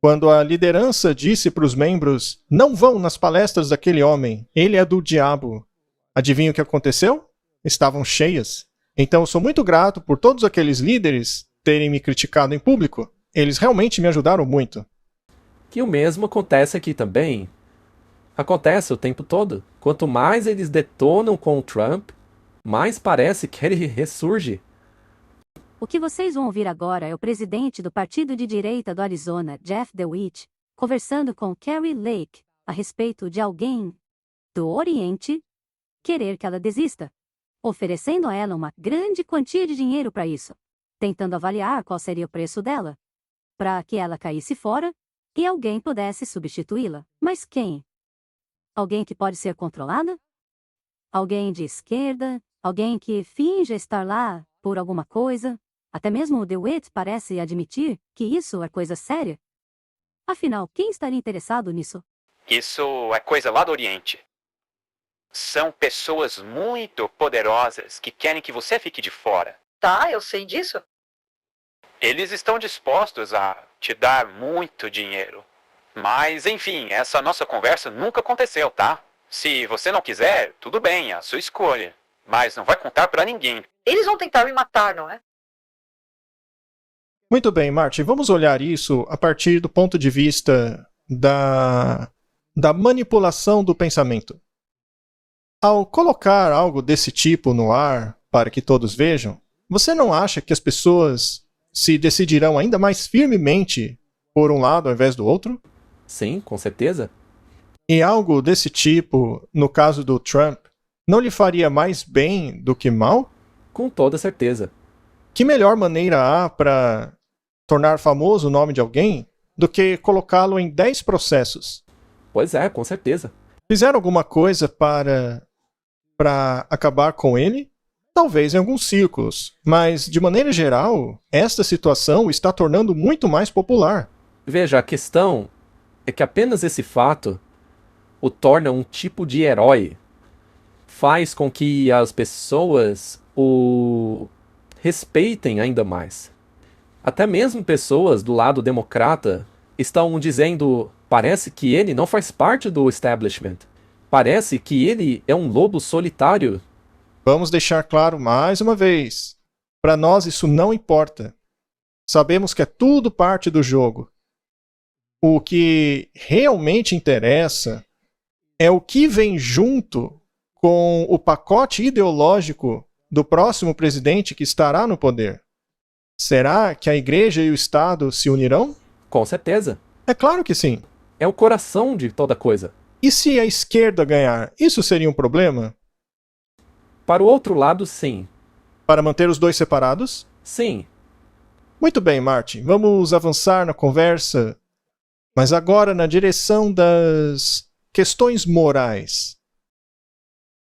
Quando a liderança disse para os membros, não vão nas palestras daquele homem, ele é do diabo. Adivinha o que aconteceu? Estavam cheias. Então eu sou muito grato por todos aqueles líderes terem me criticado em público. Eles realmente me ajudaram muito. Que o mesmo acontece aqui também. Acontece o tempo todo. Quanto mais eles detonam com o Trump, mais parece que ele ressurge. O que vocês vão ouvir agora é o presidente do partido de direita do Arizona, Jeff DeWitt, conversando com Kari Lake a respeito de alguém do Oriente querer que ela desista, oferecendo a ela uma grande quantia de dinheiro para isso, tentando avaliar qual seria o preço dela, para que ela caísse fora e alguém pudesse substituí-la. Mas quem? Alguém que pode ser controlada? Alguém de esquerda? Alguém que finge estar lá por alguma coisa? Até mesmo o DeWitt parece admitir que isso é coisa séria. Afinal, quem estaria interessado nisso? Isso é coisa lá do Oriente. São pessoas muito poderosas que querem que você fique de fora. Tá, eu sei disso. Eles estão dispostos a te dar muito dinheiro. Mas, enfim, essa nossa conversa nunca aconteceu, tá? Se você não quiser, tudo bem, é a sua escolha. Mas não vai contar pra ninguém. Eles vão tentar me matar, não é? Muito bem, Martin, vamos olhar isso a partir do ponto de vista da manipulação do pensamento. Ao colocar algo desse tipo no ar para que todos vejam, você não acha que as pessoas se decidirão ainda mais firmemente por um lado ao invés do outro? Sim, com certeza. E algo desse tipo, no caso do Trump, não lhe faria mais bem do que mal? Com toda certeza. Que melhor maneira há para tornar famoso o nome de alguém do que colocá-lo em 10 processos? Pois é, com certeza. Fizeram alguma coisa para acabar com ele? Talvez em alguns círculos, mas de maneira geral, esta situação está tornando muito mais popular. Veja, a questão é que apenas esse fato o torna um tipo de herói. Faz com que as pessoas o respeitem ainda mais. Até mesmo pessoas do lado democrata estão dizendo: parece que ele não faz parte do establishment. Parece que ele é um lobo solitário. Vamos deixar claro mais uma vez. Para nós isso não importa. Sabemos que é tudo parte do jogo. O que realmente interessa é o que vem junto com o pacote ideológico do próximo presidente que estará no poder. Será que a igreja e o Estado se unirão? Com certeza. É claro que sim. É o coração de toda coisa. E se a esquerda ganhar, isso seria um problema? Para o outro lado, sim. Para manter os dois separados? Sim. Muito bem, Martin. Vamos avançar na conversa, mas agora na direção das questões morais.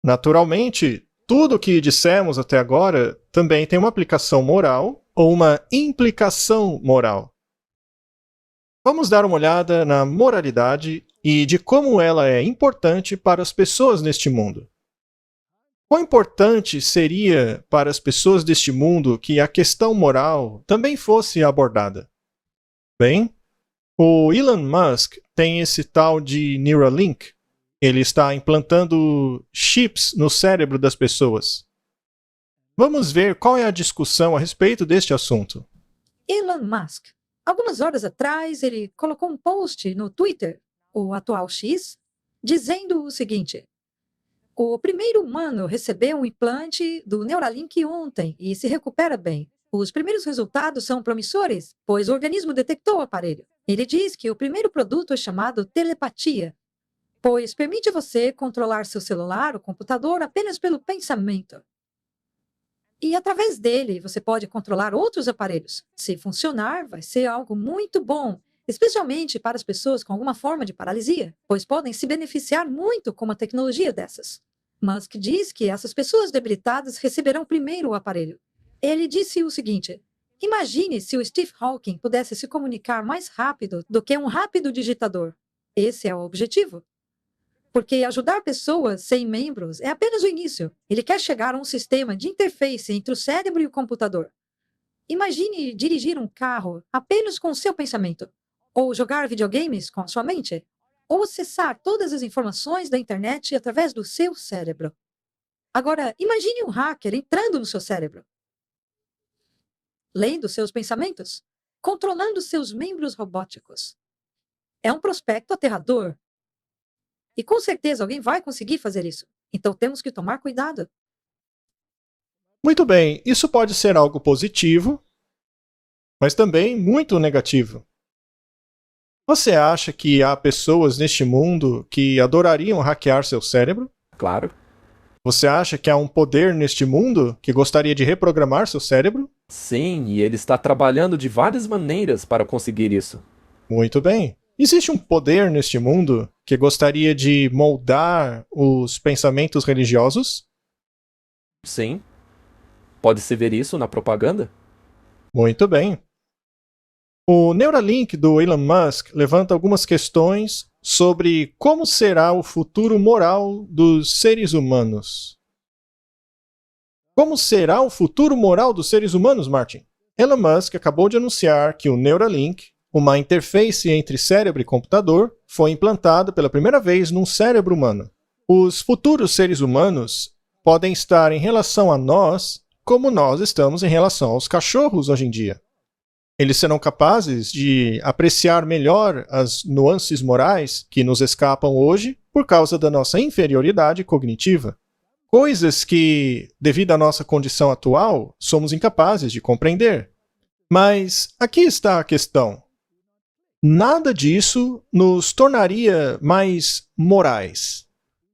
Naturalmente, tudo o que dissemos até agora também tem uma aplicação moral ou uma implicação moral. Vamos dar uma olhada na moralidade e de como ela é importante para as pessoas neste mundo. Quão importante seria para as pessoas deste mundo que a questão moral também fosse abordada? Bem, o Elon Musk tem esse tal de Neuralink. Ele está implantando chips no cérebro das pessoas. Vamos ver qual é a discussão a respeito deste assunto. Elon Musk. Algumas horas atrás, ele colocou um post no Twitter, o atual X, dizendo o seguinte: o primeiro humano recebeu um implante do Neuralink ontem e se recupera bem. Os primeiros resultados são promissores, pois o organismo detectou o aparelho. Ele diz que o primeiro produto é chamado telepatia, pois permite você controlar seu celular ou computador apenas pelo pensamento. E através dele, você pode controlar outros aparelhos. Se funcionar, vai ser algo muito bom, especialmente para as pessoas com alguma forma de paralisia, pois podem se beneficiar muito com uma tecnologia dessas. Musk diz que essas pessoas debilitadas receberão primeiro o aparelho. Ele disse o seguinte: imagine se o Steve Hawking pudesse se comunicar mais rápido do que um rápido digitador. Esse é o objetivo. Porque ajudar pessoas sem membros é apenas o início. Ele quer chegar a um sistema de interface entre o cérebro e o computador. Imagine dirigir um carro apenas com o seu pensamento, ou jogar videogames com a sua mente, ou acessar todas as informações da internet através do seu cérebro. Agora, imagine um hacker entrando no seu cérebro, lendo seus pensamentos, controlando seus membros robóticos. É um prospecto aterrador. E com certeza alguém vai conseguir fazer isso. Então temos que tomar cuidado. Muito bem, isso pode ser algo positivo, mas também muito negativo. Você acha que há pessoas neste mundo que adorariam hackear seu cérebro? Claro. Você acha que há um poder neste mundo que gostaria de reprogramar seu cérebro? Sim, e ele está trabalhando de várias maneiras para conseguir isso. Muito bem. Existe um poder neste mundo que gostaria de moldar os pensamentos religiosos? Sim. Pode-se ver isso na propaganda? Muito bem. O Neuralink do Elon Musk levanta algumas questões sobre como será o futuro moral dos seres humanos. Como será o futuro moral dos seres humanos, Martin? Elon Musk acabou de anunciar que o Neuralink, uma interface entre cérebro e computador, foi implantada pela primeira vez num cérebro humano. Os futuros seres humanos podem estar em relação a nós como nós estamos em relação aos cachorros hoje em dia. Eles serão capazes de apreciar melhor as nuances morais que nos escapam hoje por causa da nossa inferioridade cognitiva. Coisas que, devido à nossa condição atual, somos incapazes de compreender. Mas aqui está a questão. Nada disso nos tornaria mais morais.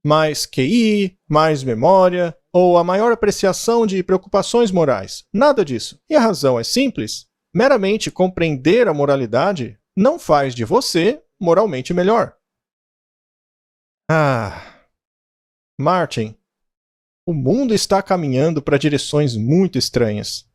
Mais QI, mais memória, ou a maior apreciação de preocupações morais. Nada disso. E a razão é simples. Meramente compreender a moralidade não faz de você moralmente melhor. Martin, o mundo está caminhando para direções muito estranhas.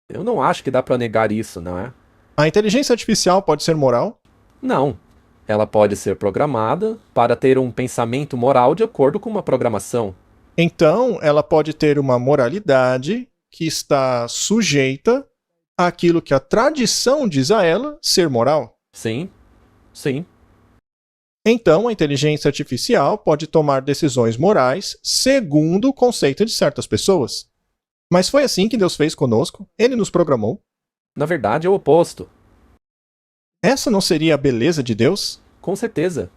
Eu não acho que dá para negar isso, não é? A inteligência artificial pode ser moral? Não. Ela pode ser programada para ter um pensamento moral de acordo com uma programação. Então, ela pode ter uma moralidade que está sujeita àquilo que a tradição diz a ela ser moral. Sim, sim. Então, a inteligência artificial pode tomar decisões morais segundo o conceito de certas pessoas. Mas foi assim que Deus fez conosco, ele nos programou. Na verdade, é o oposto. Essa não seria a beleza de Deus? Com certeza.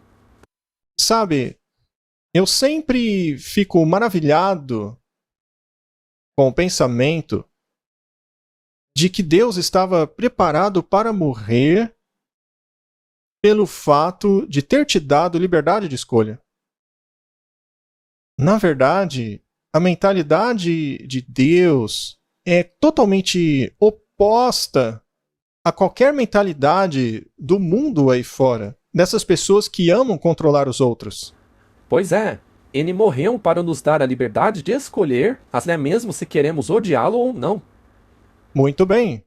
Sabe, eu sempre fico maravilhado com o pensamento de que Deus estava preparado para morrer pelo fato de ter te dado liberdade de escolha. Na verdade, a mentalidade de Deus é totalmente oposta a qualquer mentalidade do mundo aí fora, dessas pessoas que amam controlar os outros. Pois é, ele morreu para nos dar a liberdade de escolher, até mesmo se queremos odiá-lo ou não. Muito bem.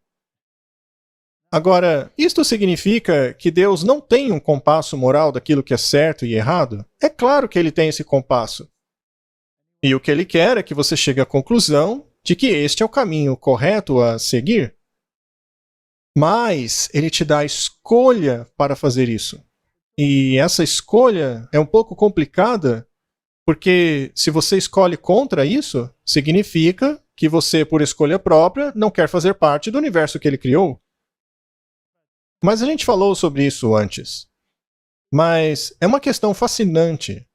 Agora, isto significa que Deus não tem um compasso moral daquilo que é certo e errado? É claro que ele tem esse compasso. E o que ele quer é que você chegue à conclusão de que este é o caminho correto a seguir. Mas ele te dá a escolha para fazer isso. E essa escolha é um pouco complicada, porque se você escolhe contra isso, significa que você, por escolha própria, não quer fazer parte do universo que ele criou. Mas a gente falou sobre isso antes. Mas é uma questão fascinante.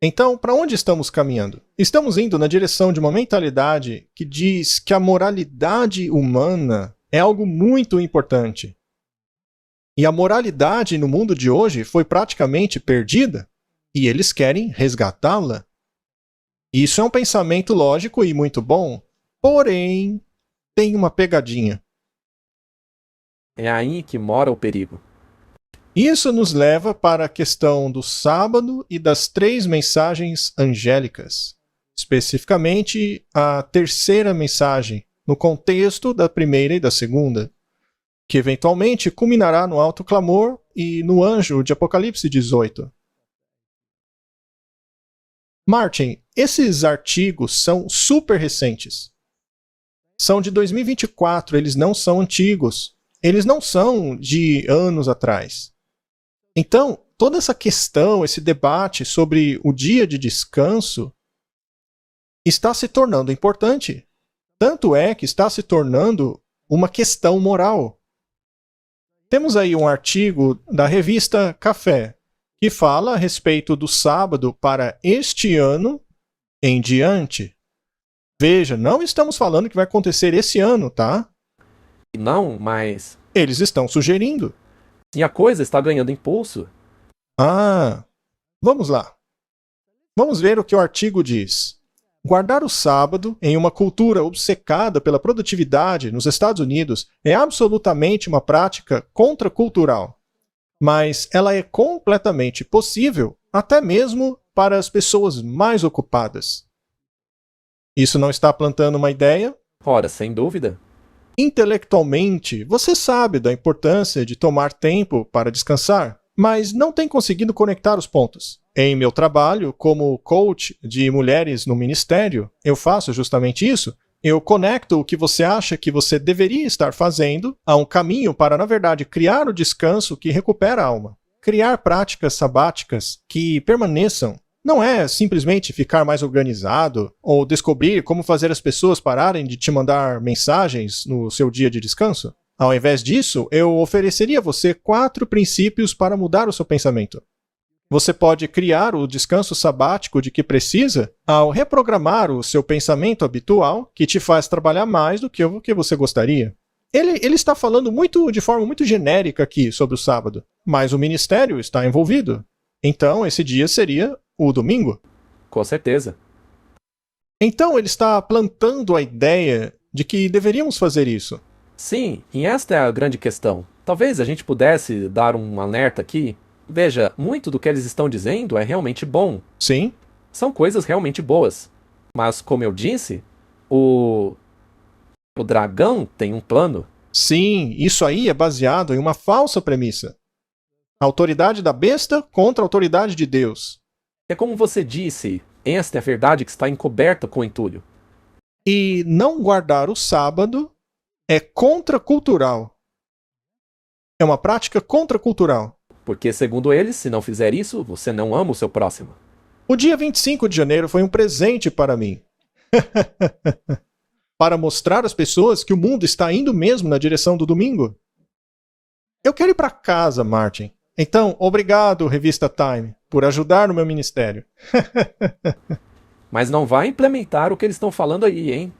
Então, para onde estamos caminhando? Estamos indo na direção de uma mentalidade que diz que a moralidade humana é algo muito importante. E a moralidade no mundo de hoje foi praticamente perdida, e eles querem resgatá-la. Isso é um pensamento lógico e muito bom, porém, tem uma pegadinha. É aí que mora o perigo. Isso nos leva para a questão do sábado e das 3 mensagens angélicas. Especificamente, a terceira mensagem, no contexto da primeira e da segunda, que eventualmente culminará no alto clamor e no anjo de Apocalipse 18. Martin, esses artigos são super recentes. São de 2024, eles não são antigos. Eles não são de anos atrás. Então, toda essa questão, esse debate sobre o dia de descanso está se tornando importante. Tanto é que está se tornando uma questão moral. Temos aí um artigo da revista Café, que fala a respeito do sábado para este ano em diante. Veja, não estamos falando que vai acontecer esse ano, tá? Não, mas... Eles estão sugerindo. E a coisa está ganhando impulso. Vamos lá. Vamos ver o que o artigo diz. Guardar o sábado em uma cultura obcecada pela produtividade nos Estados Unidos é absolutamente uma prática contracultural. Mas ela é completamente possível até mesmo para as pessoas mais ocupadas. Isso não está plantando uma ideia? Ora, sem dúvida. Intelectualmente, você sabe da importância de tomar tempo para descansar, mas não tem conseguido conectar os pontos. Em meu trabalho como coach de mulheres no ministério, eu faço justamente isso. Eu conecto o que você acha que você deveria estar fazendo a um caminho para, na verdade, criar o descanso que recupera a alma. Criar práticas sabáticas que permaneçam. Não é simplesmente ficar mais organizado ou descobrir como fazer as pessoas pararem de te mandar mensagens no seu dia de descanso. Ao invés disso, eu ofereceria a você 4 princípios para mudar o seu pensamento. Você pode criar o descanso sabático de que precisa ao reprogramar o seu pensamento habitual, que te faz trabalhar mais do que o que você gostaria. Ele está falando de forma muito genérica aqui sobre o sábado, mas o ministério está envolvido. Então, esse dia seria o domingo. Com certeza. Então, ele está plantando a ideia de que deveríamos fazer isso. Sim, e esta é a grande questão. Talvez a gente pudesse dar um alerta aqui. Veja, muito do que eles estão dizendo é realmente bom. Sim. São coisas realmente boas. Mas, como eu disse, o dragão tem um plano. Sim, isso aí é baseado em uma falsa premissa. A autoridade da besta contra a autoridade de Deus. É como você disse, esta é a verdade que está encoberta com o entulho. E não guardar o sábado é contracultural. É uma prática contracultural. Porque, segundo eles, se não fizer isso, você não ama o seu próximo. O dia 25 de janeiro foi um presente para mim. Para mostrar às pessoas que o mundo está indo mesmo na direção do domingo. Eu quero ir para casa, Martin. Então, obrigado, revista Time, por ajudar no meu ministério. Mas não vai implementar o que eles estão falando aí, hein?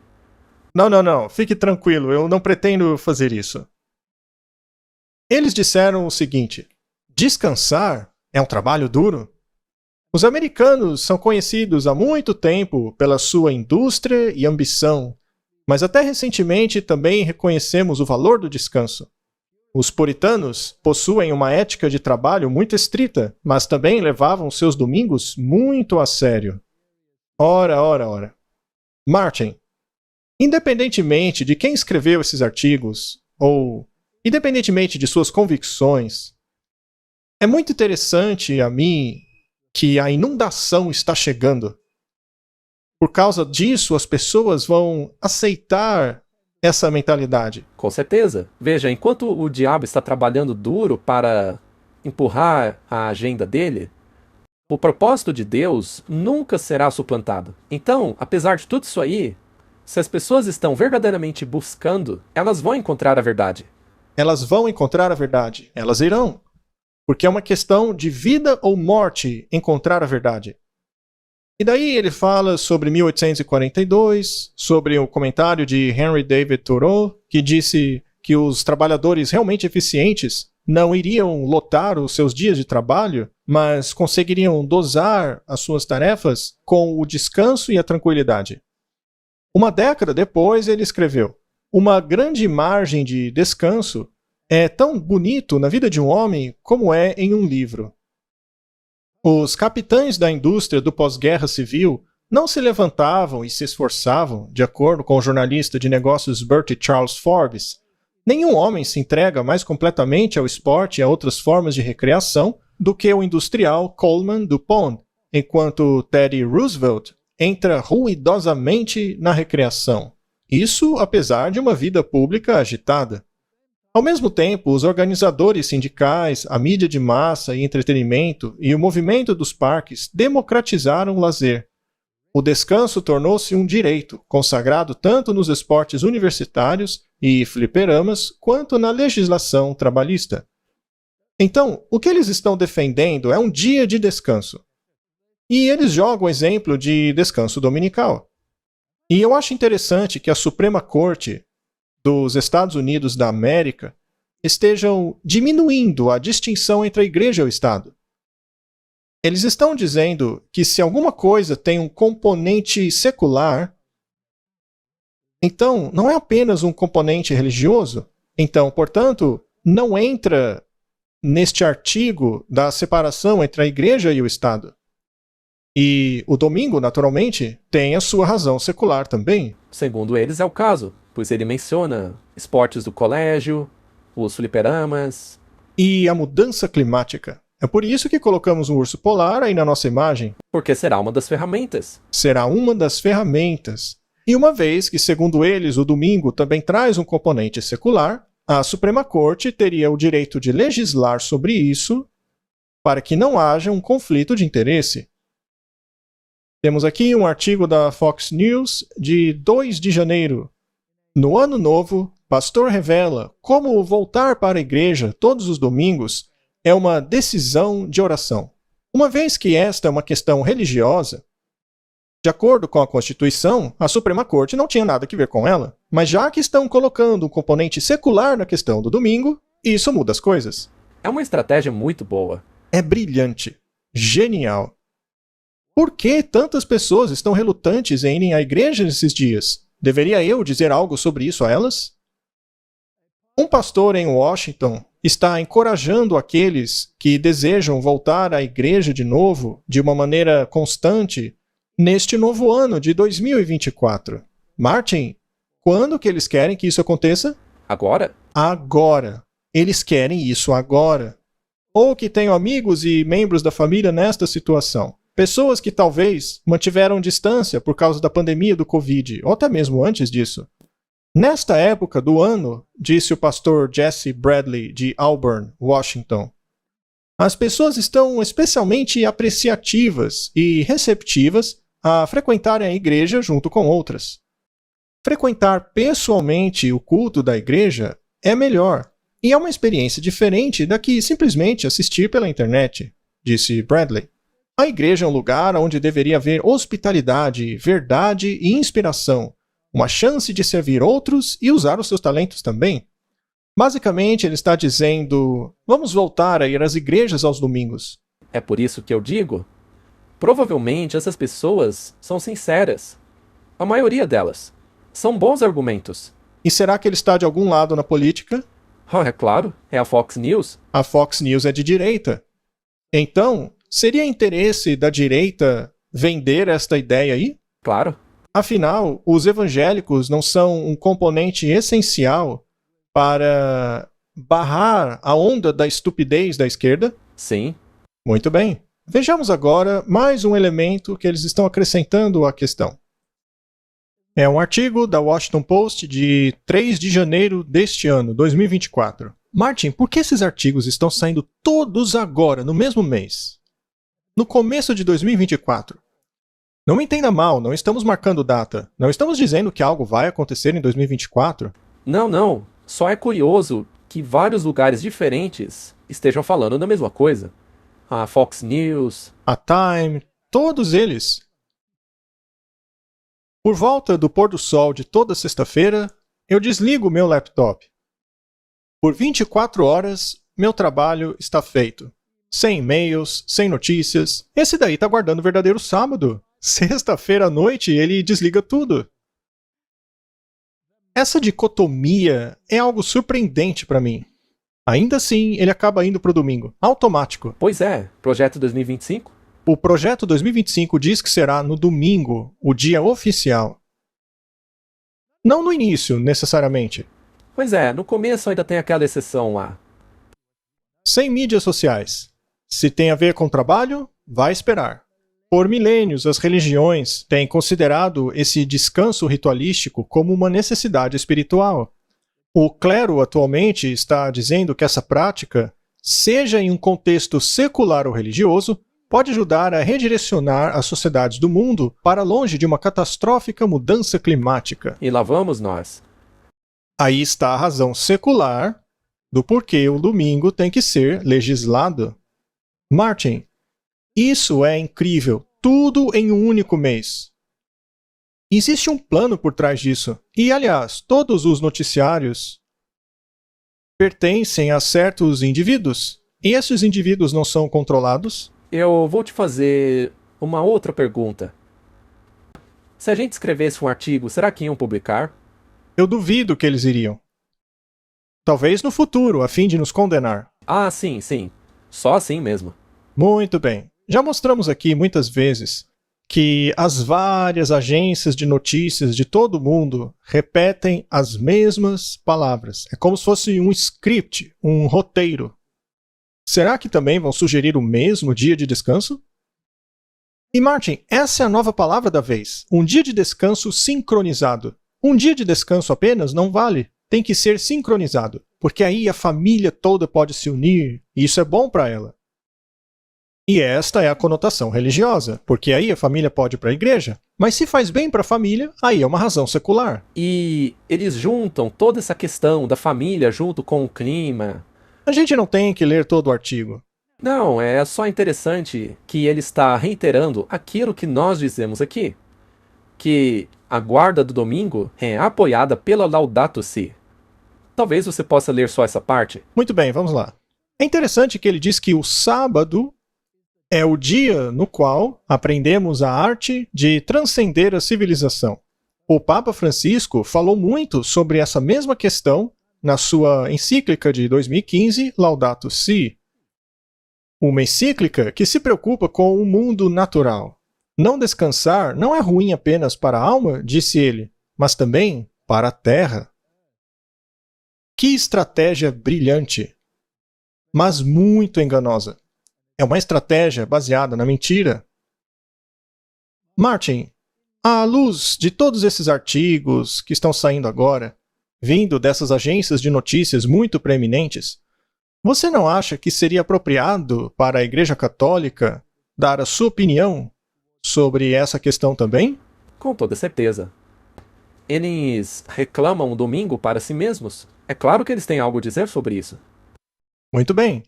Não. Fique tranquilo, eu não pretendo fazer isso. Eles disseram o seguinte: descansar é um trabalho duro. Os americanos são conhecidos há muito tempo pela sua indústria e ambição, mas até recentemente também reconhecemos o valor do descanso. Os puritanos possuem uma ética de trabalho muito estrita, mas também levavam seus domingos muito a sério. Ora. Martin, independentemente de quem escreveu esses artigos, ou independentemente de suas convicções, é muito interessante a mim que a inundação está chegando. Por causa disso, as pessoas vão aceitar essa mentalidade. Com certeza. Veja, enquanto o diabo está trabalhando duro para empurrar a agenda dele, o propósito de Deus nunca será suplantado. Então, apesar de tudo isso aí, se as pessoas estão verdadeiramente buscando, elas vão encontrar a verdade. Elas vão encontrar a verdade. Elas irão. Porque é uma questão de vida ou morte encontrar a verdade. E daí ele fala sobre 1842, sobre o comentário de Henry David Thoreau, que disse que os trabalhadores realmente eficientes não iriam lotar os seus dias de trabalho, mas conseguiriam dosar as suas tarefas com o descanso e a tranquilidade. Uma década depois ele escreveu: uma grande margem de descanso é tão bonito na vida de um homem como é em um livro. Os capitães da indústria do pós-guerra civil não se levantavam e se esforçavam, de acordo com o jornalista de negócios Bertie Charles Forbes. Nenhum homem se entrega mais completamente ao esporte e a outras formas de recreação do que o industrial Coleman DuPont, enquanto Teddy Roosevelt entra ruidosamente na recreação. Isso apesar de uma vida pública agitada. Ao mesmo tempo, os organizadores sindicais, a mídia de massa e entretenimento e o movimento dos parques democratizaram o lazer. O descanso tornou-se um direito, consagrado tanto nos esportes universitários e fliperamas, quanto na legislação trabalhista. Então, o que eles estão defendendo é um dia de descanso. E eles jogam o exemplo de descanso dominical. E eu acho interessante que a Suprema Corte dos Estados Unidos da América estejam diminuindo a distinção entre a igreja e o Estado. Eles estão dizendo que se alguma coisa tem um componente secular, então não é apenas um componente religioso. Então, portanto, não entra neste artigo da separação entre a igreja e o Estado. E o domingo, naturalmente, tem a sua razão secular também. Segundo eles, é o caso, pois ele menciona esportes do colégio, os fliperamas. E a mudança climática. É por isso que colocamos um urso polar aí na nossa imagem. Porque será uma das ferramentas. Será uma das ferramentas. E uma vez que, segundo eles, o domingo também traz um componente secular, a Suprema Corte teria o direito de legislar sobre isso para que não haja um conflito de interesse. Temos aqui um artigo da Fox News de 2 de janeiro. No Ano Novo, pastor revela como voltar para a igreja todos os domingos é uma decisão de oração. Uma vez que esta é uma questão religiosa, de acordo com a Constituição, a Suprema Corte não tinha nada a ver com ela. Mas já que estão colocando um componente secular na questão do domingo, isso muda as coisas. É uma estratégia muito boa. É brilhante. Genial. Por que tantas pessoas estão relutantes em irem à igreja nesses dias? Deveria eu dizer algo sobre isso a elas? Um pastor em Washington está encorajando aqueles que desejam voltar à igreja de novo de uma maneira constante neste novo ano de 2024. Martin, quando que eles querem que isso aconteça? Agora? Agora. Eles querem isso agora. Ou que tenham amigos e membros da família nesta situação. Pessoas que talvez mantiveram distância por causa da pandemia do Covid, ou até mesmo antes disso. Nesta época do ano, disse o pastor Jesse Bradley de Auburn, Washington, as pessoas estão especialmente apreciativas e receptivas a frequentarem a igreja junto com outras. Frequentar pessoalmente o culto da igreja é melhor, e é uma experiência diferente da que simplesmente assistir pela internet, disse Bradley. A igreja é um lugar onde deveria haver hospitalidade, verdade e inspiração, uma chance de servir outros e usar os seus talentos também. Basicamente, ele está dizendo, vamos voltar a ir às igrejas aos domingos. É por isso que eu digo, provavelmente essas pessoas são sinceras. A maioria delas. São bons argumentos. E será que ele está de algum lado na política? Oh, é claro, é a Fox News. A Fox News é de direita. Então, seria interesse da direita vender esta ideia aí? Claro. Afinal, os evangélicos não são um componente essencial para barrar a onda da estupidez da esquerda? Sim. Muito bem. Vejamos agora mais um elemento que eles estão acrescentando à questão. É um artigo da Washington Post de 3 de janeiro deste ano, 2024. Martin, por que esses artigos estão saindo todos agora, no mesmo mês? No começo de 2024. Não me entenda mal, não estamos marcando data. Não estamos dizendo que algo vai acontecer em 2024. Não. Só é curioso que vários lugares diferentes estejam falando da mesma coisa. A Fox News, a Time, todos eles. Por volta do pôr do sol de toda sexta-feira, eu desligo o meu laptop. Por 24 horas, meu trabalho está feito. Sem e-mails, sem notícias. Esse daí tá guardando o verdadeiro sábado. Sexta-feira à noite, ele desliga tudo. Essa dicotomia é algo surpreendente para mim. Ainda assim, ele acaba indo pro domingo. Automático. Pois é, Projeto 2025? O Projeto 2025 diz que será no domingo, o dia oficial. Não no início, necessariamente. Pois é, no começo ainda tem aquela exceção lá. Sem mídias sociais. Se tem a ver com trabalho, vai esperar. Por milênios, as religiões têm considerado esse descanso ritualístico como uma necessidade espiritual. O clero atualmente está dizendo que essa prática, seja em um contexto secular ou religioso, pode ajudar a redirecionar as sociedades do mundo para longe de uma catastrófica mudança climática. E lá vamos nós. Aí está a razão secular do porquê o domingo tem que ser legislado. Martin, isso é incrível. Tudo em um único mês. Existe um plano por trás disso. E, aliás, todos os noticiários pertencem a certos indivíduos. E esses indivíduos não são controlados? Eu vou te fazer uma outra pergunta. Se a gente escrevesse um artigo, será que iam publicar? Eu duvido que eles iriam. Talvez no futuro, a fim de nos condenar. Ah, sim. Só assim mesmo. Muito bem. Já mostramos aqui muitas vezes que as várias agências de notícias de todo o mundo repetem as mesmas palavras. É como se fosse um script, um roteiro. Será que também vão sugerir o mesmo dia de descanso? E Martin, essa é a nova palavra da vez. Um dia de descanso sincronizado. Um dia de descanso apenas não vale. Tem que ser sincronizado. Porque aí a família toda pode se unir e isso é bom para ela. E esta é a conotação religiosa, porque aí a família pode ir para a igreja. Mas se faz bem para a família, aí é uma razão secular. E eles juntam toda essa questão da família junto com o clima. A gente não tem que ler todo o artigo. Não, é só interessante que ele está reiterando aquilo que nós dizemos aqui. Que a guarda do domingo é apoiada pela Laudato Si. Talvez você possa ler só essa parte. Muito bem, vamos lá. É interessante que ele diz que o sábado é o dia no qual aprendemos a arte de transcender a civilização. O Papa Francisco falou muito sobre essa mesma questão na sua encíclica de 2015, Laudato Si. Uma encíclica que se preocupa com o mundo natural. Não descansar não é ruim apenas para a alma, disse ele, mas também para a terra. Que estratégia brilhante, mas muito enganosa. É uma estratégia baseada na mentira. Martin, à luz de todos esses artigos que estão saindo agora, vindo dessas agências de notícias muito preeminentes, você não acha que seria apropriado para a Igreja Católica dar a sua opinião sobre essa questão também? Com toda certeza. Eles reclamam o domingo para si mesmos. É claro que eles têm algo a dizer sobre isso. Muito bem.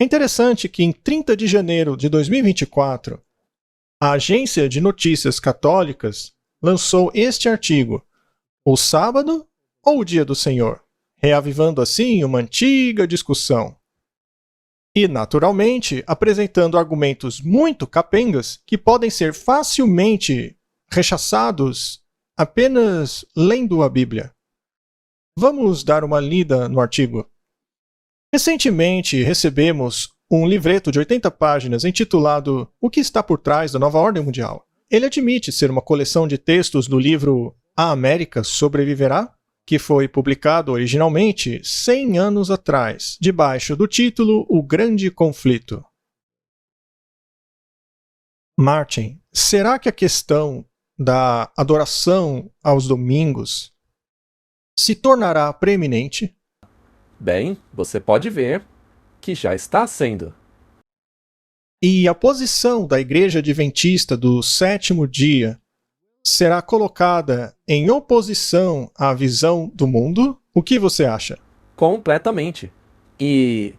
É interessante que em 30 de janeiro de 2024, a Agência de Notícias Católicas lançou este artigo, O Sábado ou o Dia do Senhor? Reavivando assim uma antiga discussão. E, naturalmente, apresentando argumentos muito capengas que podem ser facilmente rechaçados apenas lendo a Bíblia. Vamos dar uma lida no artigo. Recentemente recebemos um livreto de 80 páginas intitulado O que está por trás da Nova Ordem Mundial. Ele admite ser uma coleção de textos do livro A América Sobreviverá, que foi publicado originalmente 100 anos atrás, debaixo do título O Grande Conflito. Martin, será que a questão da adoração aos domingos se tornará preeminente? Bem, você pode ver que já está sendo. E a posição da Igreja Adventista do sétimo dia será colocada em oposição à visão do mundo? O que você acha? Completamente. E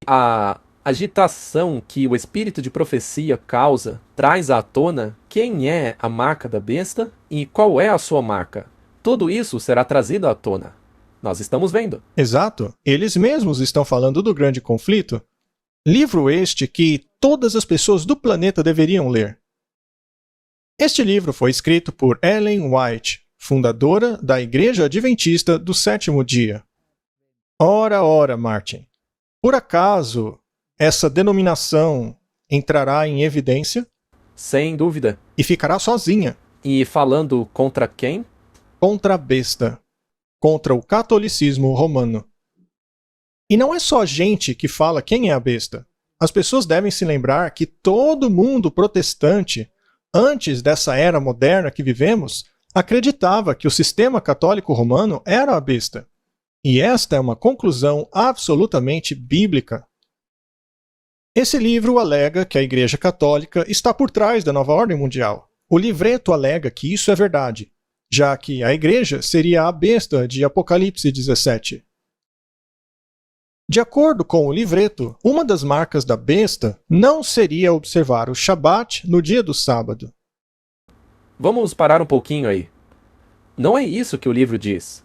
a agitação que o espírito de profecia causa traz à tona quem é a marca da besta e qual é a sua marca. Tudo isso será trazido à tona. Nós estamos vendo. Exato. Eles mesmos estão falando do grande conflito. Livro este que todas as pessoas do planeta deveriam ler. Este livro foi escrito por Ellen White, fundadora da Igreja Adventista do Sétimo Dia. Ora, Martin. Por acaso essa denominação entrará em evidência? Sem dúvida. E ficará sozinha. E falando contra quem? Contra a besta. Contra o catolicismo romano. E não é só a gente que fala quem é a besta. As pessoas devem se lembrar que todo mundo protestante, antes dessa era moderna que vivemos, acreditava que o sistema católico romano era a besta. E esta é uma conclusão absolutamente bíblica. Esse livro alega que a Igreja Católica está por trás da nova ordem mundial. O livreto alega que isso é verdade, já que a Igreja seria a besta de Apocalipse 17. De acordo com o livreto, uma das marcas da besta não seria observar o Shabat no dia do sábado. Vamos parar um pouquinho aí. Não é isso que o livro diz.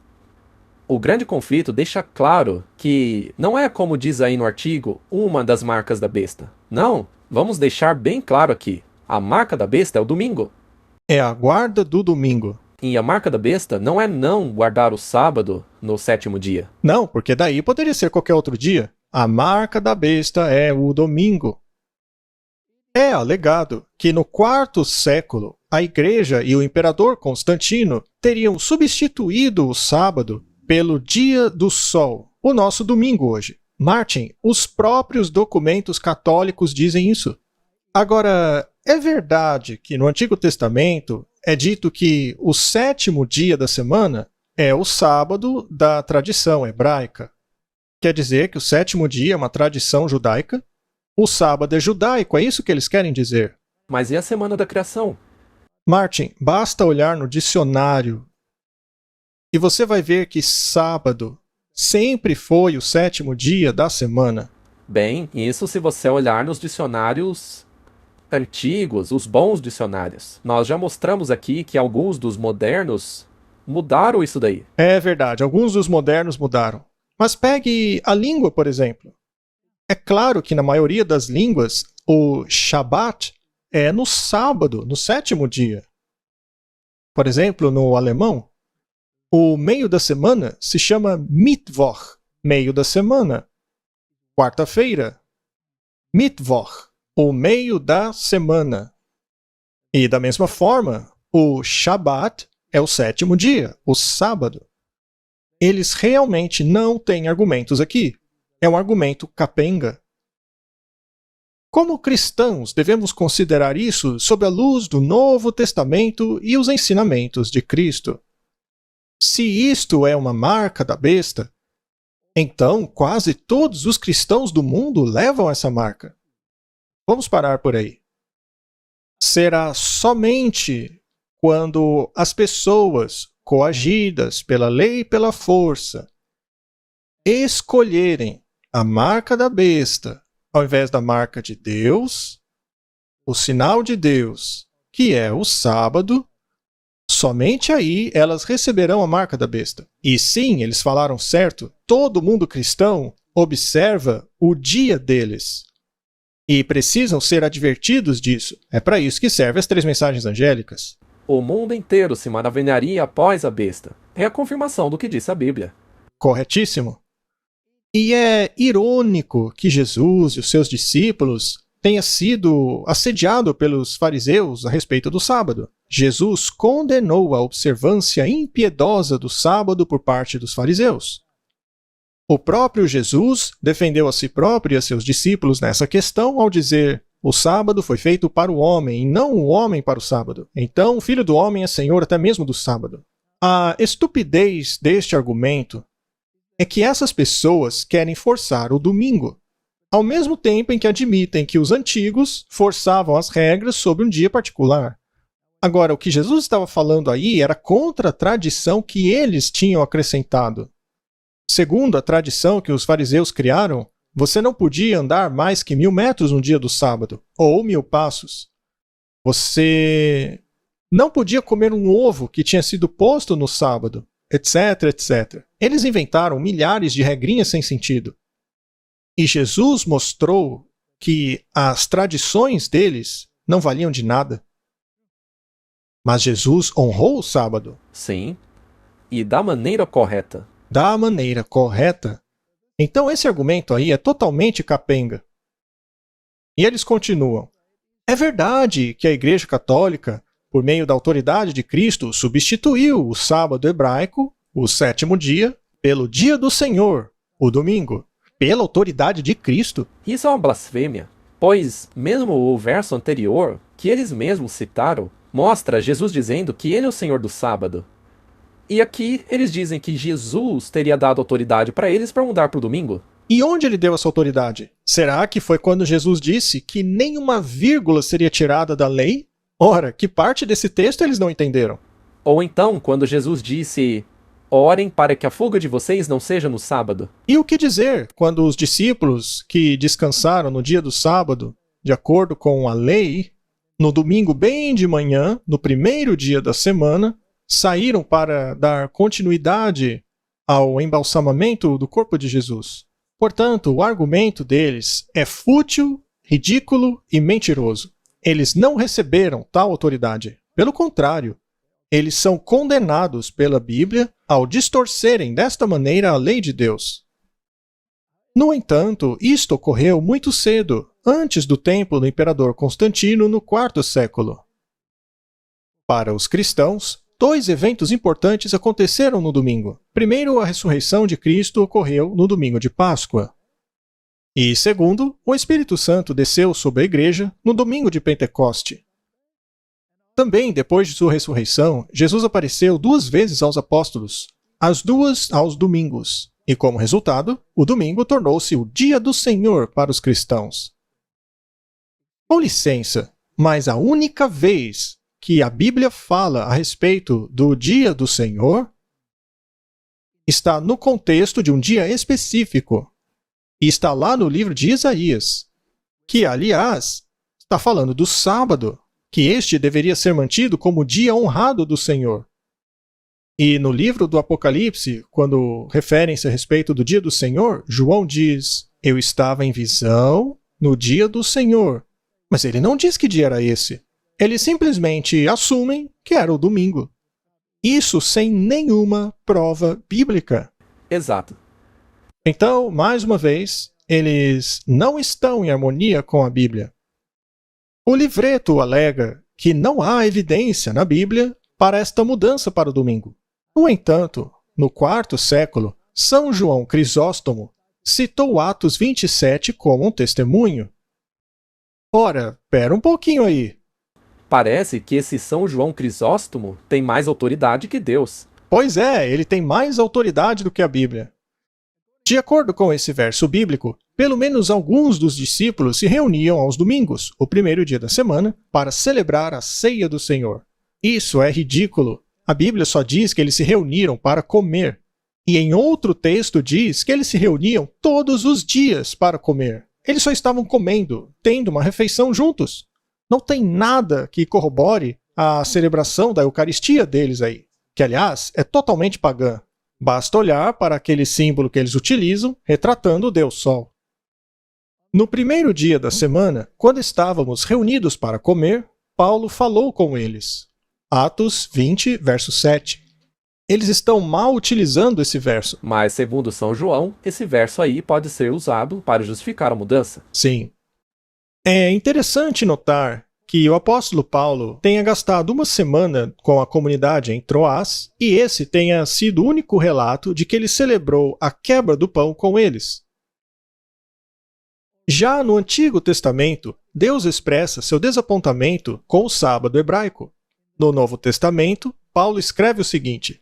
O grande conflito deixa claro que não é como diz aí no artigo, uma das marcas da besta. Não, vamos deixar bem claro aqui. A marca da besta é o domingo. É a guarda do domingo. E a marca da besta não é não guardar o sábado no sétimo dia. Não, porque daí poderia ser qualquer outro dia. A marca da besta é o domingo. É alegado que no quarto século, a Igreja e o imperador Constantino teriam substituído o sábado pelo dia do sol, o nosso domingo hoje. Martin, os próprios documentos católicos dizem isso. Agora, é verdade que no Antigo Testamento é dito que o sétimo dia da semana é o sábado da tradição hebraica. Quer dizer que o sétimo dia é uma tradição judaica? O sábado é judaico, é isso que eles querem dizer. Mas e a semana da criação? Martin, basta olhar no dicionário e você vai ver que sábado sempre foi o sétimo dia da semana. Bem, isso se você olhar nos dicionários antigos, os bons dicionários. Nós já mostramos aqui que alguns dos modernos mudaram isso daí. É verdade, alguns dos modernos mudaram. Mas pegue a língua, por exemplo. É claro que na maioria das línguas, o Shabat é no sábado, no sétimo dia. Por exemplo, no alemão, o meio da semana se chama Mittwoch, meio da semana. Quarta-feira, Mittwoch, o meio da semana. E da mesma forma, o Shabat é o sétimo dia, o sábado. Eles realmente não têm argumentos aqui. É um argumento capenga. Como cristãos, devemos considerar isso sob a luz do Novo Testamento e os ensinamentos de Cristo. Se isto é uma marca da besta, então quase todos os cristãos do mundo levam essa marca. Vamos parar por aí. Será somente quando as pessoas coagidas pela lei e pela força escolherem a marca da besta ao invés da marca de Deus, o sinal de Deus, que é o sábado, somente aí elas receberão a marca da besta. E sim, eles falaram certo, todo mundo cristão observa o dia deles. E precisam ser advertidos disso. É para isso que servem as 3 mensagens angélicas. O mundo inteiro se maravilharia após a besta. É a confirmação do que disse a Bíblia. Corretíssimo. E é irônico que Jesus e os seus discípulos tenha sido assediado pelos fariseus a respeito do sábado. Jesus condenou a observância impiedosa do sábado por parte dos fariseus. O próprio Jesus defendeu a si próprio e a seus discípulos nessa questão ao dizer: o sábado foi feito para o homem, e não o homem para o sábado. Então o Filho do Homem é Senhor até mesmo do sábado. A estupidez deste argumento é que essas pessoas querem forçar o domingo, ao mesmo tempo em que admitem que os antigos forçavam as regras sobre um dia particular. Agora, o que Jesus estava falando aí era contra a tradição que eles tinham acrescentado. Segundo a tradição que os fariseus criaram, você não podia andar mais que 1000 metros no dia do sábado, ou 1000 passos. Você não podia comer um ovo que tinha sido posto no sábado, etc, etc. Eles inventaram milhares de regrinhas sem sentido. E Jesus mostrou que as tradições deles não valiam de nada. Mas Jesus honrou o sábado. Sim, e da maneira correta. Da maneira correta. Então esse argumento aí é totalmente capenga. E eles continuam. É verdade que a Igreja Católica, por meio da autoridade de Cristo, substituiu o sábado hebraico, o 7º dia, pelo dia do Senhor, o domingo, pela autoridade de Cristo. Isso é uma blasfêmia, pois mesmo o verso anterior, que eles mesmos citaram, mostra Jesus dizendo que ele é o Senhor do sábado. E aqui eles dizem que Jesus teria dado autoridade para eles para mudar para o domingo. E onde ele deu essa autoridade? Será que foi quando Jesus disse que nenhuma vírgula seria tirada da lei? Ora, que parte desse texto eles não entenderam? Ou então, quando Jesus disse: orem para que a fuga de vocês não seja no sábado. E o que dizer quando os discípulos que descansaram no dia do sábado, de acordo com a lei, no domingo bem de manhã, no primeiro dia da semana, saíram para dar continuidade ao embalsamamento do corpo de Jesus? Portanto, o argumento deles é fútil, ridículo e mentiroso. Eles não receberam tal autoridade. Pelo contrário, eles são condenados pela Bíblia ao distorcerem desta maneira a lei de Deus. No entanto, isto ocorreu muito cedo, antes do tempo do imperador Constantino no IV século. Para os cristãos, 2 eventos importantes aconteceram no domingo. Primeiro, a ressurreição de Cristo ocorreu no domingo de Páscoa. E segundo, o Espírito Santo desceu sobre a igreja no domingo de Pentecoste. Também, depois de sua ressurreição, Jesus apareceu 2 vezes aos apóstolos, as 2 aos domingos. E como resultado, o domingo tornou-se o dia do Senhor para os cristãos. Com licença, mas a única vez que a Bíblia fala a respeito do dia do Senhor está no contexto de um dia específico. E está lá no livro de Isaías, que, aliás, está falando do sábado, que este deveria ser mantido como dia honrado do Senhor. E no livro do Apocalipse, quando referem-se a respeito do dia do Senhor, João diz: eu estava em visão no dia do Senhor. Mas ele não diz que dia era esse. Eles simplesmente assumem que era o domingo. Isso sem nenhuma prova bíblica. Exato. Então, mais uma vez, eles não estão em harmonia com a Bíblia. O livreto alega que não há evidência na Bíblia para esta mudança para o domingo. No entanto, no IV século, São João Crisóstomo citou Atos 27 como um testemunho. Ora, pera um pouquinho aí. Parece que esse São João Crisóstomo tem mais autoridade que Deus. Pois é, ele tem mais autoridade do que a Bíblia. De acordo com esse verso bíblico, pelo menos alguns dos discípulos se reuniam aos domingos, o primeiro dia da semana, para celebrar a ceia do Senhor. Isso é ridículo. A Bíblia só diz que eles se reuniram para comer. E em outro texto diz que eles se reuniam todos os dias para comer. Eles só estavam comendo, tendo uma refeição juntos. Não tem nada que corrobore a celebração da Eucaristia deles aí, que aliás é totalmente pagã. Basta olhar para aquele símbolo que eles utilizam, retratando o Deus Sol. No primeiro dia da semana, quando estávamos reunidos para comer, Paulo falou com eles. Atos 20, verso 7. Eles estão mal utilizando esse verso. Mas, segundo São João, esse verso aí pode ser usado para justificar a mudança. Sim. É interessante notar que o apóstolo Paulo tenha gastado uma semana com a comunidade em Troás e esse tenha sido o único relato de que ele celebrou a quebra do pão com eles. Já no Antigo Testamento, Deus expressa seu desapontamento com o sábado hebraico. No Novo Testamento, Paulo escreve o seguinte: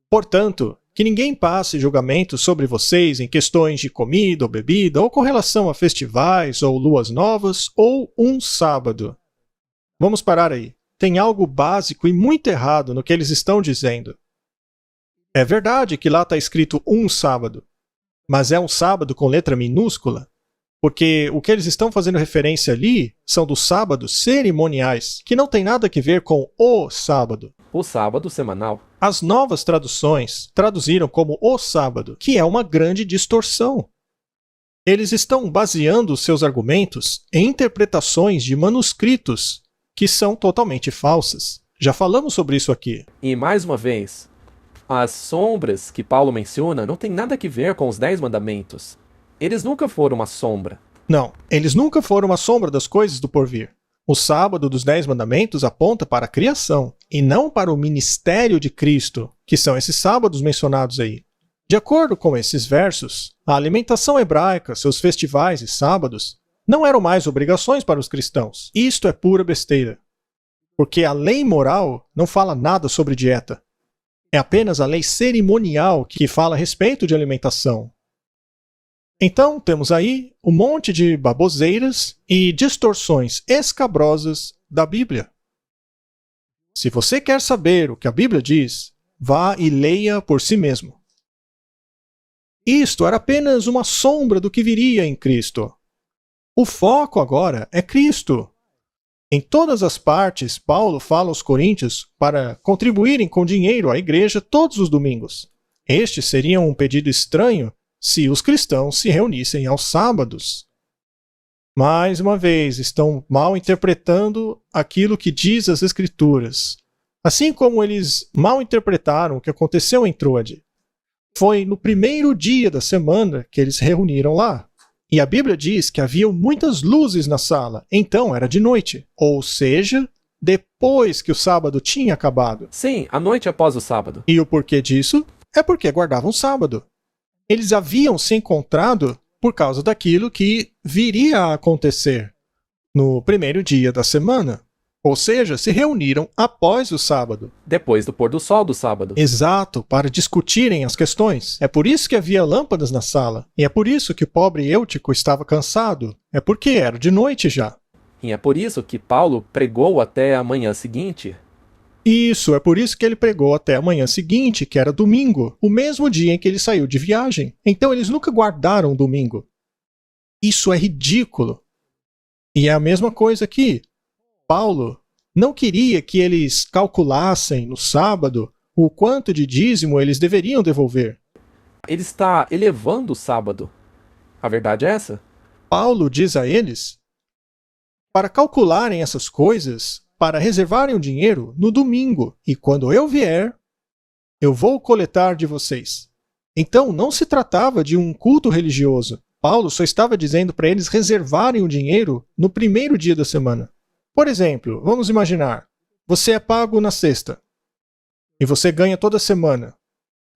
portanto, que ninguém passe julgamento sobre vocês em questões de comida ou bebida, ou com relação a festivais, ou luas novas, ou um sábado. Vamos parar aí. Tem algo básico e muito errado no que eles estão dizendo. É verdade que lá está escrito um sábado, mas é um sábado com letra minúscula, porque o que eles estão fazendo referência ali são dos sábados cerimoniais, que não tem nada a ver com o sábado. O sábado semanal. As novas traduções traduziram como o sábado, que é uma grande distorção. Eles estão baseando seus argumentos em interpretações de manuscritos que são totalmente falsas. Já falamos sobre isso aqui. E mais uma vez, as sombras que Paulo menciona não têm nada a ver com os 10 mandamentos. Eles nunca foram uma sombra. Não, eles nunca foram uma sombra das coisas do porvir. O sábado dos 10 mandamentos aponta para a criação, e não para o ministério de Cristo, que são esses sábados mencionados aí. De acordo com esses versos, a alimentação hebraica, seus festivais e sábados, não eram mais obrigações para os cristãos. Isto é pura besteira. Porque a lei moral não fala nada sobre dieta. É apenas a lei cerimonial que fala a respeito de alimentação. Então, temos aí um monte de baboseiras e distorções escabrosas da Bíblia. Se você quer saber o que a Bíblia diz, vá e leia por si mesmo. Isto era apenas uma sombra do que viria em Cristo. O foco agora é Cristo. Em todas as partes, Paulo fala aos coríntios para contribuírem com dinheiro à igreja todos os domingos. Este seria um pedido estranho se os cristãos se reunissem aos sábados. Mais uma vez, estão mal interpretando aquilo que diz as Escrituras. Assim como eles mal interpretaram o que aconteceu em Troade. Foi no primeiro dia da semana que eles se reuniram lá. E a Bíblia diz que haviam muitas luzes na sala, então era de noite. Ou seja, depois que o sábado tinha acabado. Sim, a noite após o sábado. E o porquê disso? É porque guardavam sábado. Eles haviam se encontrado por causa daquilo que viria a acontecer no primeiro dia da semana. Ou seja, se reuniram após o sábado. Depois do pôr do sol do sábado. Exato, para discutirem as questões. É por isso que havia lâmpadas na sala. E é por isso que o pobre Eutico estava cansado. É porque era de noite já. E é por isso que Paulo pregou até a manhã seguinte. Isso, é por isso que ele pregou até a manhã seguinte, que era domingo, o mesmo dia em que ele saiu de viagem. Então eles nunca guardaram o domingo. Isso é ridículo. E é a mesma coisa aqui. Paulo não queria que eles calculassem no sábado o quanto de dízimo eles deveriam devolver. Ele está elevando o sábado. A verdade é essa? Paulo diz a eles para calcularem essas coisas, para reservarem o dinheiro no domingo, e quando eu vier, eu vou coletar de vocês. Então não se tratava de um culto religioso. Paulo só estava dizendo para eles reservarem o dinheiro no primeiro dia da semana. Por exemplo, vamos imaginar, você é pago na sexta e você ganha toda semana,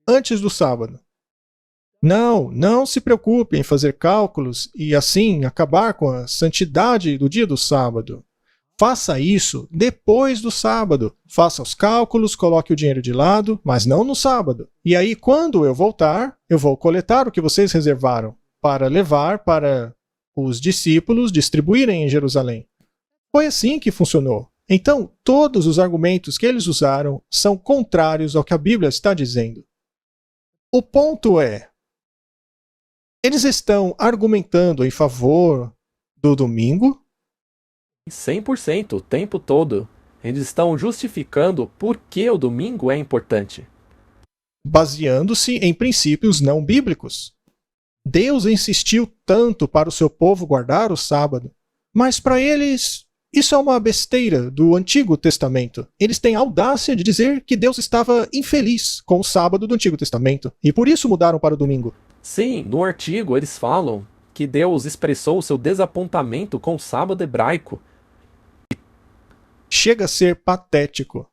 antes do sábado. Não se preocupe em fazer cálculos e assim acabar com a santidade do dia do sábado. Faça isso depois do sábado. Faça os cálculos, coloque o dinheiro de lado, mas não no sábado. E aí, quando eu voltar, eu vou coletar o que vocês reservaram para levar para os discípulos distribuírem em Jerusalém. Foi assim que funcionou. Então, todos os argumentos que eles usaram são contrários ao que a Bíblia está dizendo. O ponto é, eles estão argumentando em favor do domingo? 100%, o tempo todo. Eles estão justificando por que o domingo é importante. Baseando-se em princípios não bíblicos. Deus insistiu tanto para o seu povo guardar o sábado, mas para eles isso é uma besteira do Antigo Testamento. Eles têm a audácia de dizer que Deus estava infeliz com o sábado do Antigo Testamento, e por isso mudaram para o domingo. Sim, no artigo eles falam que Deus expressou o seu desapontamento com o sábado hebraico. Chega a ser patético.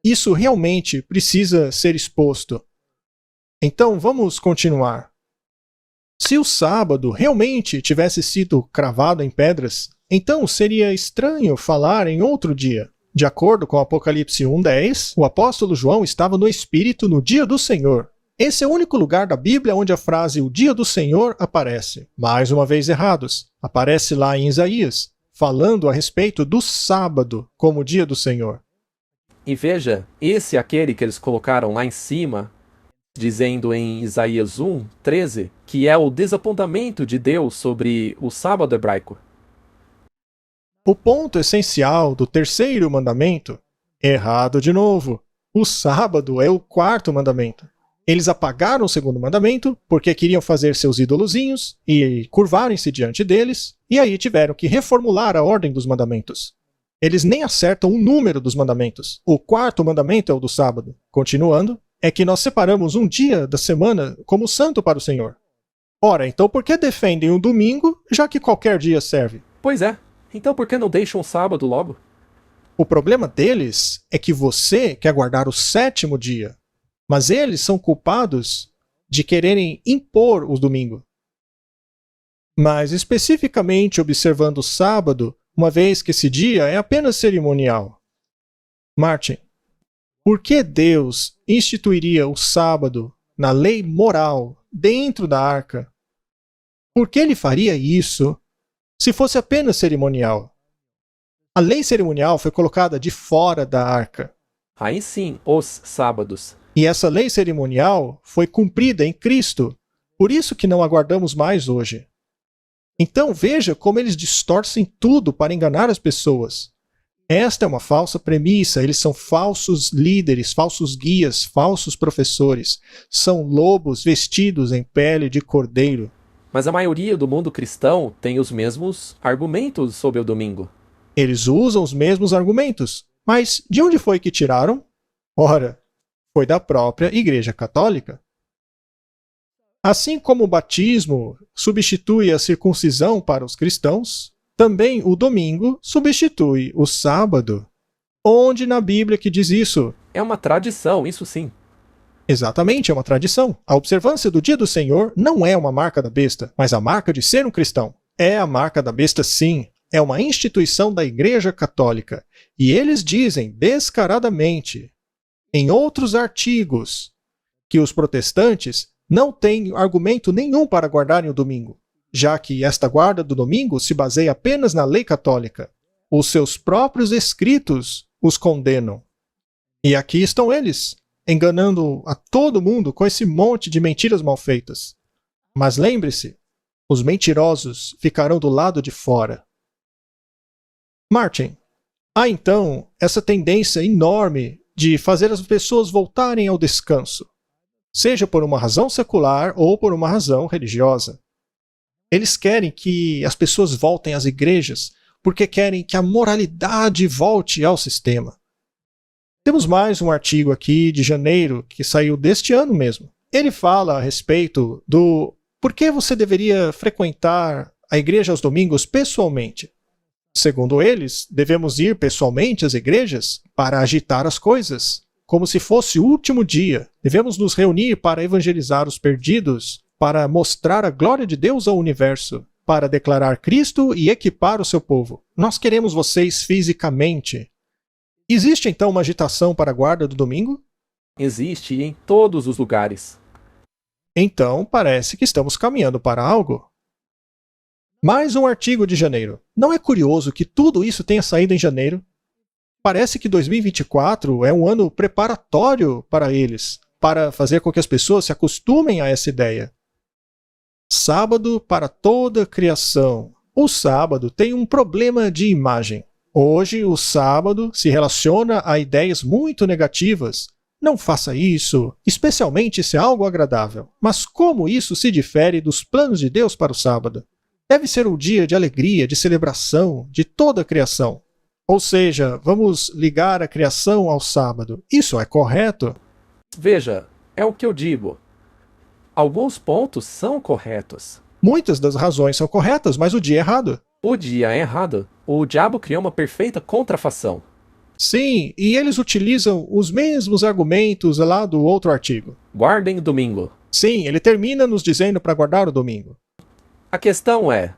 Isso realmente precisa ser exposto. Então vamos continuar. Se o sábado realmente tivesse sido cravado em pedras, então seria estranho falar em outro dia. De acordo com Apocalipse 1:10, o apóstolo João estava no Espírito no dia do Senhor. Esse é o único lugar da Bíblia onde a frase o dia do Senhor aparece. Mais uma vez errados. Aparece lá em Isaías, falando a respeito do sábado como o dia do Senhor. E veja, esse é aquele que eles colocaram lá em cima, dizendo em Isaías 1:13, que é o desapontamento de Deus sobre o sábado hebraico. O ponto essencial do terceiro mandamento, errado de novo. O sábado é o quarto mandamento. Eles apagaram o segundo mandamento porque queriam fazer seus ídolozinhos e curvarem-se diante deles, e aí tiveram que reformular a ordem dos mandamentos. Eles nem acertam o número dos mandamentos. O quarto mandamento é o do sábado. Continuando, é que nós separamos um dia da semana como santo para o Senhor. Ora, então por que defendem o domingo, já que qualquer dia serve? Pois é. Então por que não deixam o sábado logo? O problema deles é que você quer guardar o sétimo dia, mas eles são culpados de quererem impor o domingo. Mas especificamente observando o sábado, uma vez que esse dia é apenas cerimonial. Martin, por que Deus instituiria o sábado na lei moral dentro da arca? Por que ele faria isso se fosse apenas cerimonial? A lei cerimonial foi colocada de fora da arca. Aí sim, os sábados. E essa lei cerimonial foi cumprida em Cristo. Por isso que não aguardamos mais hoje. Então veja como eles distorcem tudo para enganar as pessoas. Esta é uma falsa premissa. Eles são falsos líderes, falsos guias, falsos professores. São lobos vestidos em pele de cordeiro. Mas a maioria do mundo cristão tem os mesmos argumentos sobre o domingo. Eles usam os mesmos argumentos. Mas de onde foi que tiraram? Ora, foi da própria Igreja Católica. Assim como o batismo substitui a circuncisão para os cristãos, também o domingo substitui o sábado. Onde na Bíblia que diz isso? É uma tradição, isso sim. Exatamente, é uma tradição. A observância do dia do Senhor não é uma marca da besta, mas a marca de ser um cristão. É a marca da besta, sim. É uma instituição da Igreja Católica. E eles dizem descaradamente, em outros artigos, que os protestantes não têm argumento nenhum para guardarem o domingo, já que esta guarda do domingo se baseia apenas na lei católica. Os seus próprios escritos os condenam. E aqui estão eles, enganando a todo mundo com esse monte de mentiras mal feitas. Mas lembre-se, os mentirosos ficarão do lado de fora. Martin, há então essa tendência enorme de fazer as pessoas voltarem ao descanso, seja por uma razão secular ou por uma razão religiosa. Eles querem que as pessoas voltem às igrejas porque querem que a moralidade volte ao sistema. Temos mais um artigo aqui de janeiro que saiu deste ano mesmo. Ele fala a respeito do por que você deveria frequentar a igreja aos domingos pessoalmente. Segundo eles, devemos ir pessoalmente às igrejas para agitar as coisas, como se fosse o último dia. Devemos nos reunir para evangelizar os perdidos, para mostrar a glória de Deus ao universo, para declarar Cristo e equipar o seu povo. Nós queremos vocês fisicamente. Existe então uma agitação para a guarda do domingo? Existe em todos os lugares. Então parece que estamos caminhando para algo. Mais um artigo de janeiro. Não é curioso que tudo isso tenha saído em janeiro? Parece que 2024 é um ano preparatório para eles, para fazer com que as pessoas se acostumem a essa ideia. Sábado para toda a criação. O sábado tem um problema de imagem. Hoje, o sábado se relaciona a ideias muito negativas. Não faça isso, especialmente se é algo agradável. Mas como isso se difere dos planos de Deus para o sábado? Deve ser um dia de alegria, de celebração, de toda a criação. Ou seja, vamos ligar a criação ao sábado. Isso é correto? Veja, é o que eu digo. Alguns pontos são corretos. Muitas das razões são corretas, mas o dia é errado. O dia é errado. O diabo criou uma perfeita contrafação. Sim, e eles utilizam os mesmos argumentos lá do outro artigo. Guardem o domingo. Sim, ele termina nos dizendo para guardar o domingo. A questão é: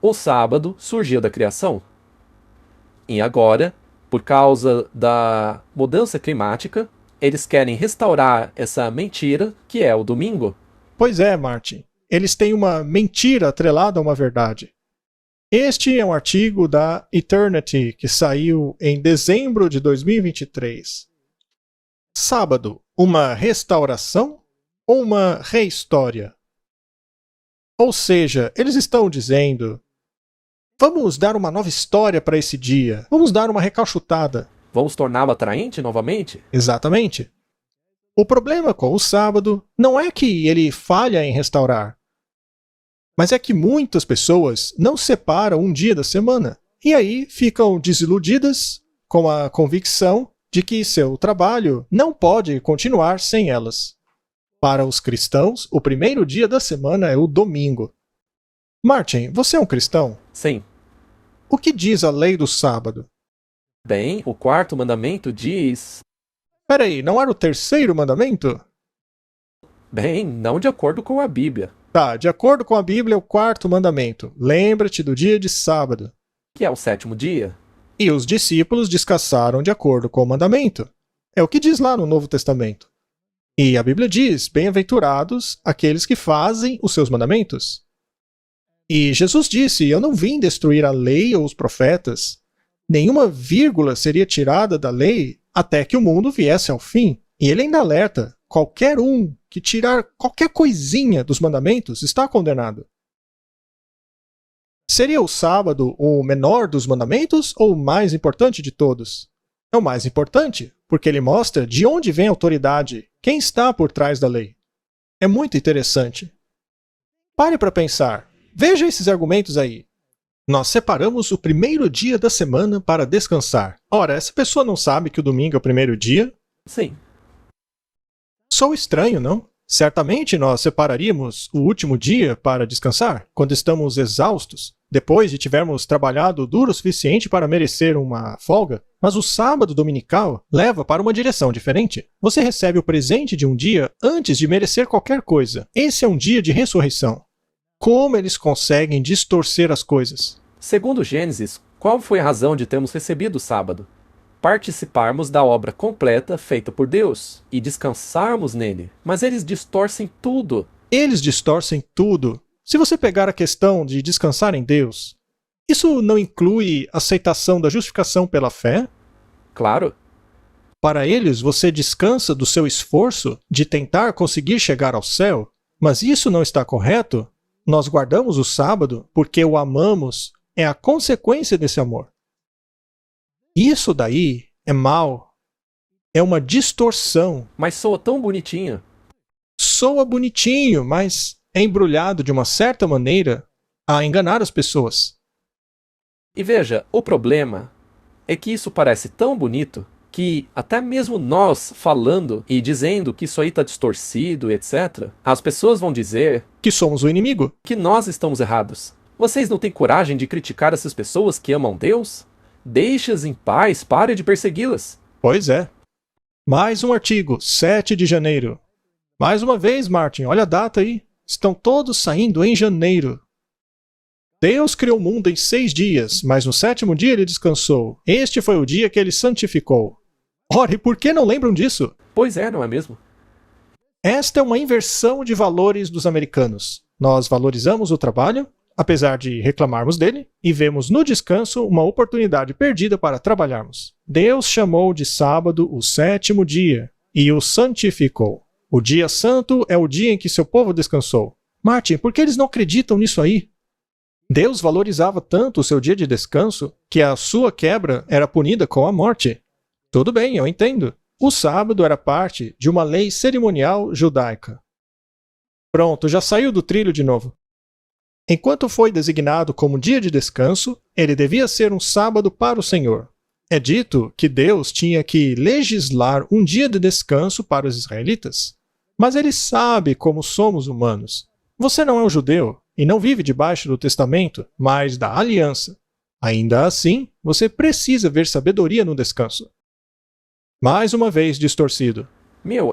o sábado surgiu da criação. E agora, por causa da mudança climática, eles querem restaurar essa mentira que é o domingo. Pois é, Martin. Eles têm uma mentira atrelada a uma verdade. Este é um artigo da Eternity que saiu em dezembro de 2023. Sábado, uma restauração ou uma rehistória? Ou seja, eles estão dizendo: vamos dar uma nova história para esse dia, vamos dar uma recalchutada. Vamos torná-lo atraente novamente? Exatamente. O problema com o sábado não é que ele falha em restaurar, mas é que muitas pessoas não separam um dia da semana e aí ficam desiludidas com a convicção de que seu trabalho não pode continuar sem elas. Para os cristãos, o primeiro dia da semana é o domingo. Martin, você é um cristão? Sim. O que diz a lei do sábado? Bem, o quarto mandamento diz... Peraí, não era o terceiro mandamento? Bem, não de acordo com a Bíblia. Tá, de acordo com a Bíblia é o quarto mandamento. Lembra-te do dia de sábado. Que é o sétimo dia. E os discípulos descansaram de acordo com o mandamento. É o que diz lá no Novo Testamento. E a Bíblia diz: bem-aventurados aqueles que fazem os seus mandamentos. E Jesus disse: eu não vim destruir a lei ou os profetas. Nenhuma vírgula seria tirada da lei até que o mundo viesse ao fim. E ele ainda alerta: qualquer um que tirar qualquer coisinha dos mandamentos está condenado. Seria o sábado o menor dos mandamentos ou o mais importante de todos? É o mais importante, porque ele mostra de onde vem a autoridade, quem está por trás da lei. É muito interessante. Pare para pensar. Veja esses argumentos aí. Nós separamos o primeiro dia da semana para descansar. Ora, essa pessoa não sabe que o domingo é o primeiro dia? Sim. Sou estranho, não? Certamente nós separaríamos o último dia para descansar, quando estamos exaustos, depois de tivermos trabalhado duro o suficiente para merecer uma folga. Mas o sábado dominical leva para uma direção diferente. Você recebe o presente de um dia antes de merecer qualquer coisa. Esse é um dia de ressurreição. Como eles conseguem distorcer as coisas? Segundo Gênesis, qual foi a razão de termos recebido o sábado? Participarmos da obra completa feita por Deus e descansarmos nele. Mas eles distorcem tudo. Eles distorcem tudo. Se você pegar a questão de descansar em Deus, isso não inclui aceitação da justificação pela fé? Claro. Para eles, você descansa do seu esforço de tentar conseguir chegar ao céu, mas isso não está correto? Nós guardamos o sábado porque o amamos, é a consequência desse amor. Isso daí é mal. É uma distorção. Mas soa tão bonitinho. Soa bonitinho, mas é embrulhado de uma certa maneira a enganar as pessoas. E veja, o problema é que isso parece tão bonito que até mesmo nós falando e dizendo que isso aí está distorcido, etc., as pessoas vão dizer que somos o inimigo, que nós estamos errados. Vocês não têm coragem de criticar essas pessoas que amam Deus? Deixe-as em paz, pare de persegui-las. Pois é. Mais um artigo, 7 de janeiro. Mais uma vez, Martin, olha a data aí. Estão todos saindo em janeiro. Deus criou o mundo em 6 dias, mas no 7º dia ele descansou. Este foi o dia que ele santificou. Ora, e por que não lembram disso? Pois é, não é mesmo? Esta é uma inversão de valores dos americanos. Nós valorizamos o trabalho, apesar de reclamarmos dele, e vemos no descanso uma oportunidade perdida para trabalharmos. Deus chamou de sábado o 7º dia e o santificou. O dia santo é o dia em que seu povo descansou. Martin, por que eles não acreditam nisso aí? Deus valorizava tanto o seu dia de descanso que a sua quebra era punida com a morte. Tudo bem, eu entendo. O sábado era parte de uma lei cerimonial judaica. Pronto, já saiu do trilho de novo. Enquanto foi designado como dia de descanso, ele devia ser um sábado para o Senhor. É dito que Deus tinha que legislar um dia de descanso para os israelitas. Mas ele sabe como somos humanos. Você não é um judeu e não vive debaixo do testamento, mas da aliança. Ainda assim, você precisa ver sabedoria no descanso. Mais uma vez distorcido.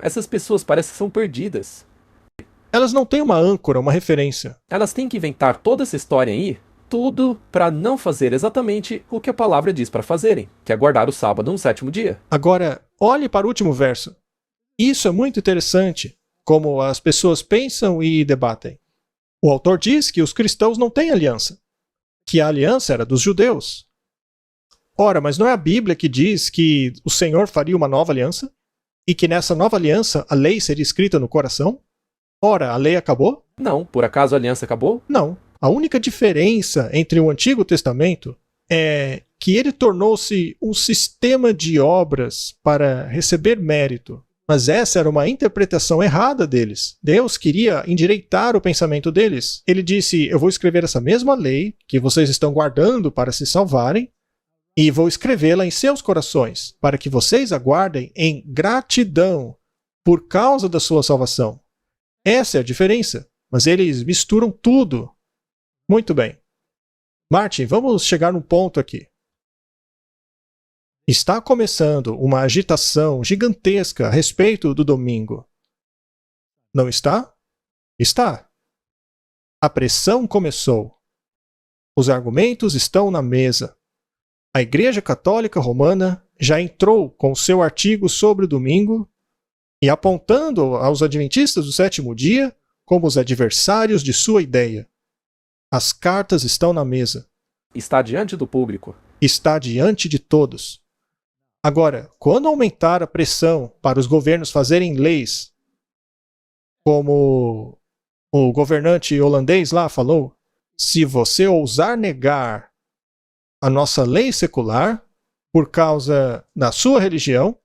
Essas pessoas parecem que são perdidas. Elas não têm uma âncora, uma referência. Elas têm que inventar toda essa história aí, tudo para não fazer exatamente o que a palavra diz para fazerem, que é guardar o sábado no 7º dia. Agora, olhe para o último verso. Isso é muito interessante, como as pessoas pensam e debatem. O autor diz que os cristãos não têm aliança, que a aliança era dos judeus. Ora, mas não é a Bíblia que diz que o Senhor faria uma nova aliança? E que nessa nova aliança a lei seria escrita no coração? Ora, a lei acabou? Não. Por acaso a aliança acabou? Não. A única diferença entre o Antigo Testamento é que ele tornou-se um sistema de obras para receber mérito. Mas essa era uma interpretação errada deles. Deus queria endireitar o pensamento deles. Ele disse, eu vou escrever essa mesma lei que vocês estão guardando para se salvarem e vou escrevê-la em seus corações, para que vocês aguardem em gratidão por causa da sua salvação. Essa é a diferença, mas eles misturam tudo. Muito bem. Martin, vamos chegar num ponto aqui. Está começando uma agitação gigantesca a respeito do domingo. Não está? Está. A pressão começou. Os argumentos estão na mesa. A Igreja Católica Romana já entrou com seu artigo sobre o domingo e apontando aos adventistas do 7º dia como os adversários de sua ideia. As cartas estão na mesa. Está diante do público. Está diante de todos. Agora, quando aumentar a pressão para os governos fazerem leis, como o governante holandês lá falou, se você ousar negar a nossa lei secular por causa da sua religião,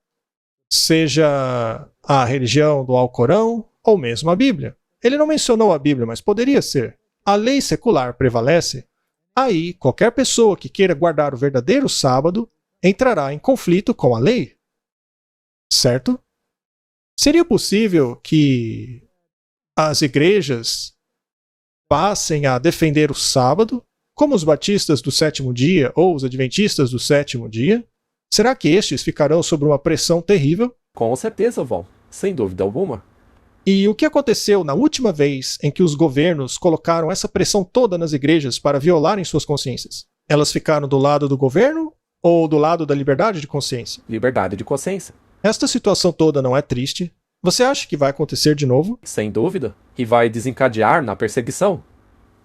seja a religião do Alcorão ou mesmo a Bíblia. Ele não mencionou a Bíblia, mas poderia ser. A lei secular prevalece, aí qualquer pessoa que queira guardar o verdadeiro sábado entrará em conflito com a lei. Certo? Seria possível que as igrejas passem a defender o sábado, como os batistas do 7º dia ou os adventistas do 7º dia? Será que estes ficarão sob uma pressão terrível? Com certeza vão, sem dúvida alguma. E o que aconteceu na última vez em que os governos colocaram essa pressão toda nas igrejas para violarem suas consciências? Elas ficaram do lado do governo ou do lado da liberdade de consciência? Liberdade de consciência. Esta situação toda não é triste? Você acha que vai acontecer de novo? Sem dúvida. E vai desencadear na perseguição.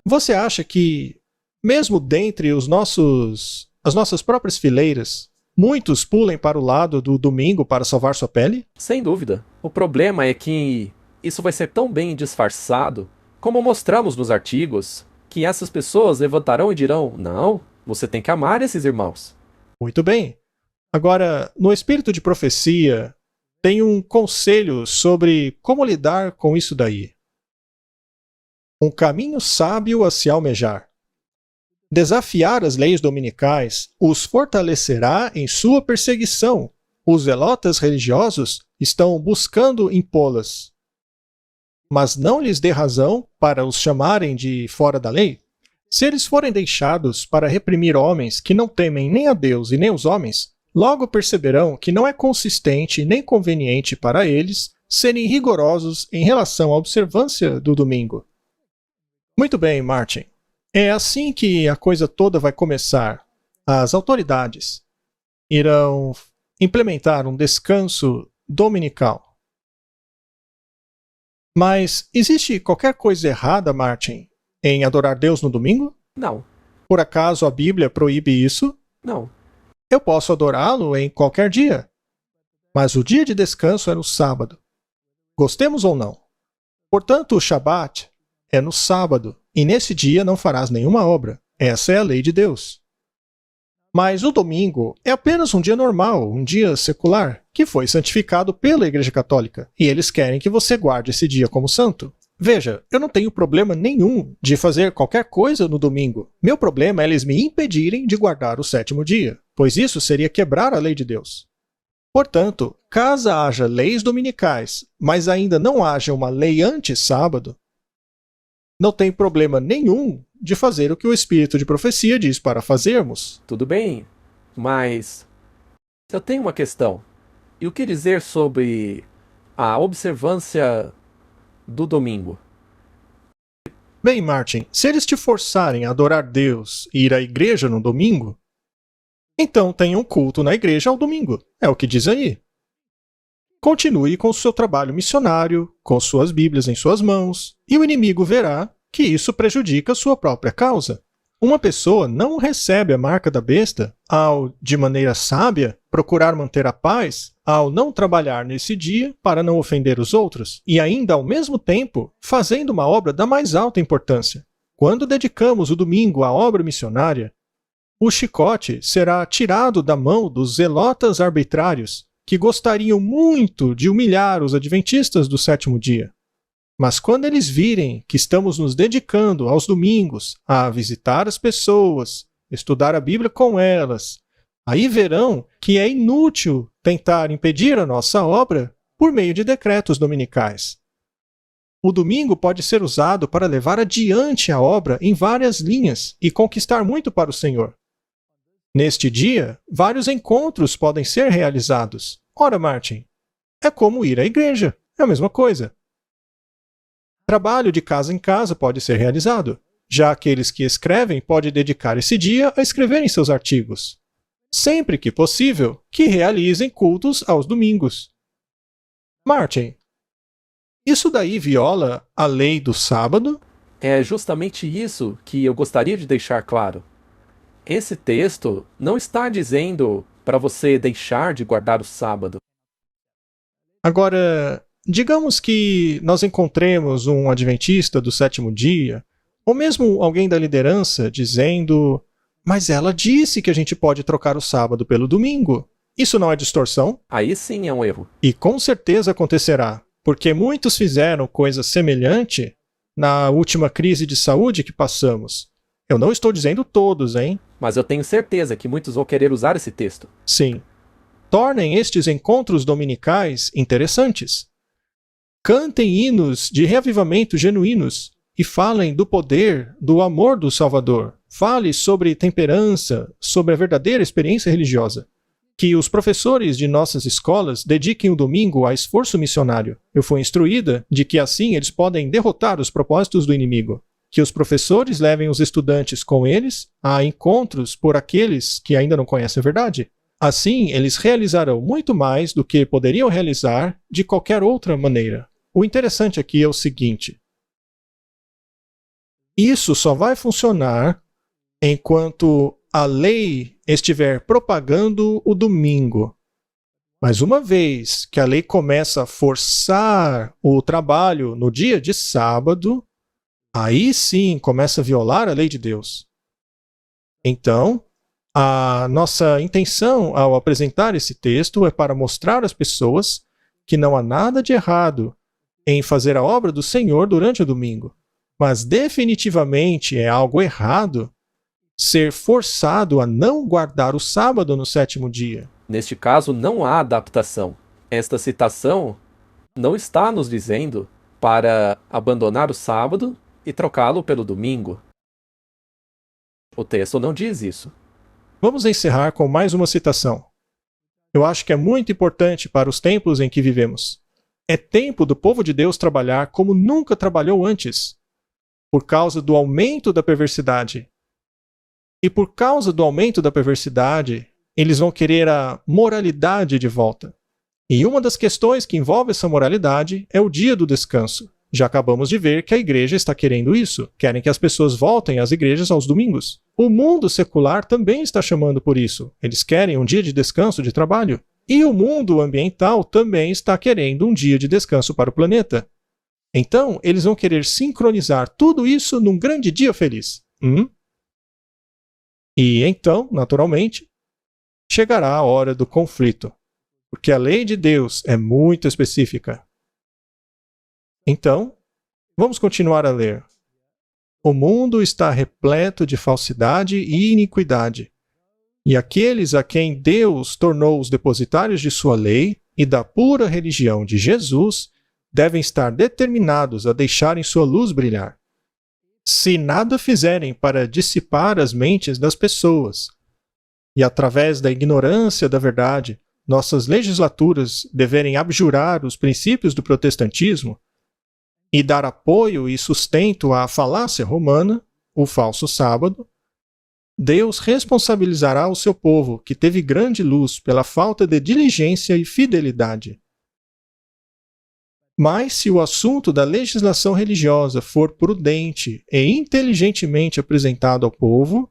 Você acha que, mesmo dentre as nossas próprias fileiras, muitos pulem para o lado do domingo para salvar sua pele? Sem dúvida. O problema é que isso vai ser tão bem disfarçado, como mostramos nos artigos, que essas pessoas levantarão e dirão, não, você tem que amar esses irmãos. Muito bem. Agora, no espírito de profecia, tem um conselho sobre como lidar com isso daí. Um caminho sábio a se almejar. Desafiar as leis dominicais os fortalecerá em sua perseguição. Os zelotas religiosos estão buscando impô-las. Mas não lhes dê razão para os chamarem de fora da lei. Se eles forem deixados para reprimir homens que não temem nem a Deus e nem os homens, logo perceberão que não é consistente nem conveniente para eles serem rigorosos em relação à observância do domingo. Muito bem, Martin. É assim que a coisa toda vai começar. As autoridades irão implementar um descanso dominical. Mas existe qualquer coisa errada, Martin, em adorar Deus no domingo? Não, Por acaso a Bíblia proíbe isso? não. Eu posso adorá-lo em qualquer dia. Mas o dia de descanso é no sábado. Gostemos ou não. Portanto, o Shabat é no sábado, e nesse dia não farás nenhuma obra. Essa é a lei de Deus. Mas o domingo é apenas um dia normal, um dia secular, que foi santificado pela Igreja Católica, e eles querem que você guarde esse dia como santo. Veja, eu não tenho problema nenhum de fazer qualquer coisa no domingo. Meu problema é eles me impedirem de guardar o sétimo dia, pois isso seria quebrar a lei de Deus. Portanto, caso haja leis dominicais, mas ainda não haja uma lei anti-sábado, não tem problema nenhum de fazer o que o Espírito de Profecia diz para fazermos. Tudo bem, mas eu tenho uma questão. E o que dizer sobre a observância do domingo? Bem, Martin, se eles te forçarem a adorar Deus e ir à igreja no domingo, então tenha um culto na igreja ao domingo. É o que diz aí. Continue com o seu trabalho missionário, com suas Bíblias em suas mãos, e o inimigo verá que isso prejudica sua própria causa. Uma pessoa não recebe a marca da besta ao, de maneira sábia, procurar manter a paz, ao não trabalhar nesse dia para não ofender os outros, e ainda ao mesmo tempo fazendo uma obra da mais alta importância. Quando dedicamos o domingo à obra missionária, o chicote será tirado da mão dos zelotas arbitrários que gostariam muito de humilhar os adventistas do sétimo dia. Mas quando eles virem que estamos nos dedicando aos domingos a visitar as pessoas, estudar a Bíblia com elas, aí verão que é inútil tentar impedir a nossa obra por meio de decretos dominicais. O domingo pode ser usado para levar adiante a obra em várias linhas e conquistar muito para o Senhor. Neste dia, vários encontros podem ser realizados. Ora, Martin, é como ir à igreja. É a mesma coisa. Trabalho de casa em casa pode ser realizado. Já aqueles que escrevem podem dedicar esse dia a escreverem seus artigos. Sempre que possível, que realizem cultos aos domingos. Martin, isso daí viola a lei do sábado? É justamente isso que eu gostaria de deixar claro. Esse texto não está dizendo para você deixar de guardar o sábado. Agora, digamos que nós encontremos um adventista do sétimo dia, ou mesmo alguém da liderança dizendo: mas ela disse que a gente pode trocar o sábado pelo domingo. Isso não é distorção? Aí sim é um erro. E com certeza acontecerá, porque muitos fizeram coisa semelhante na última crise de saúde que passamos. Eu não estou dizendo todos, hein? Mas eu tenho certeza que muitos vão querer usar esse texto. Sim. Tornem estes encontros dominicais interessantes. Cantem hinos de reavivamento genuínos e falem do poder, do amor do Salvador. Fale sobre temperança, sobre a verdadeira experiência religiosa. Que os professores de nossas escolas dediquem o domingo a esforço missionário. Eu fui instruída de que assim eles podem derrotar os propósitos do inimigo. Que os professores levem os estudantes com eles a encontros por aqueles que ainda não conhecem a verdade. Assim, eles realizarão muito mais do que poderiam realizar de qualquer outra maneira. O interessante aqui é o seguinte: isso só vai funcionar enquanto a lei estiver propagando o domingo. Mas uma vez que a lei começa a forçar o trabalho no dia de sábado, aí sim começa a violar a lei de Deus. Então, a nossa intenção ao apresentar esse texto é para mostrar às pessoas que não há nada de errado em fazer a obra do Senhor durante o domingo, mas definitivamente é algo errado ser forçado a não guardar o sábado no sétimo dia. Neste caso, não há adaptação. Esta citação não está nos dizendo para abandonar o sábado e trocá-lo pelo domingo. O texto não diz isso. Vamos encerrar com mais uma citação. Eu acho que é muito importante para os tempos em que vivemos. É tempo do povo de Deus trabalhar como nunca trabalhou antes, por causa do aumento da perversidade. E por causa do aumento da perversidade, eles vão querer a moralidade de volta. E uma das questões que envolve essa moralidade é o dia do descanso. Já acabamos de ver que a igreja está querendo isso. Querem que as pessoas voltem às igrejas aos domingos. O mundo secular também está chamando por isso. Eles querem um dia de descanso de trabalho. E o mundo ambiental também está querendo um dia de descanso para o planeta. Então, eles vão querer sincronizar tudo isso num grande dia feliz. E então, naturalmente, chegará a hora do conflito. Porque a lei de Deus é muito específica. Então, vamos continuar a ler. O mundo está repleto de falsidade e iniquidade. E aqueles a quem Deus tornou os depositários de sua lei e da pura religião de Jesus devem estar determinados a deixarem sua luz brilhar. Se nada fizerem para dissipar as mentes das pessoas, e através da ignorância da verdade, nossas legislaturas deverem abjurar os princípios do protestantismo e dar apoio e sustento à falácia romana, o falso sábado, Deus responsabilizará o seu povo, que teve grande luz, pela falta de diligência e fidelidade. Mas se o assunto da legislação religiosa for prudente e inteligentemente apresentado ao povo,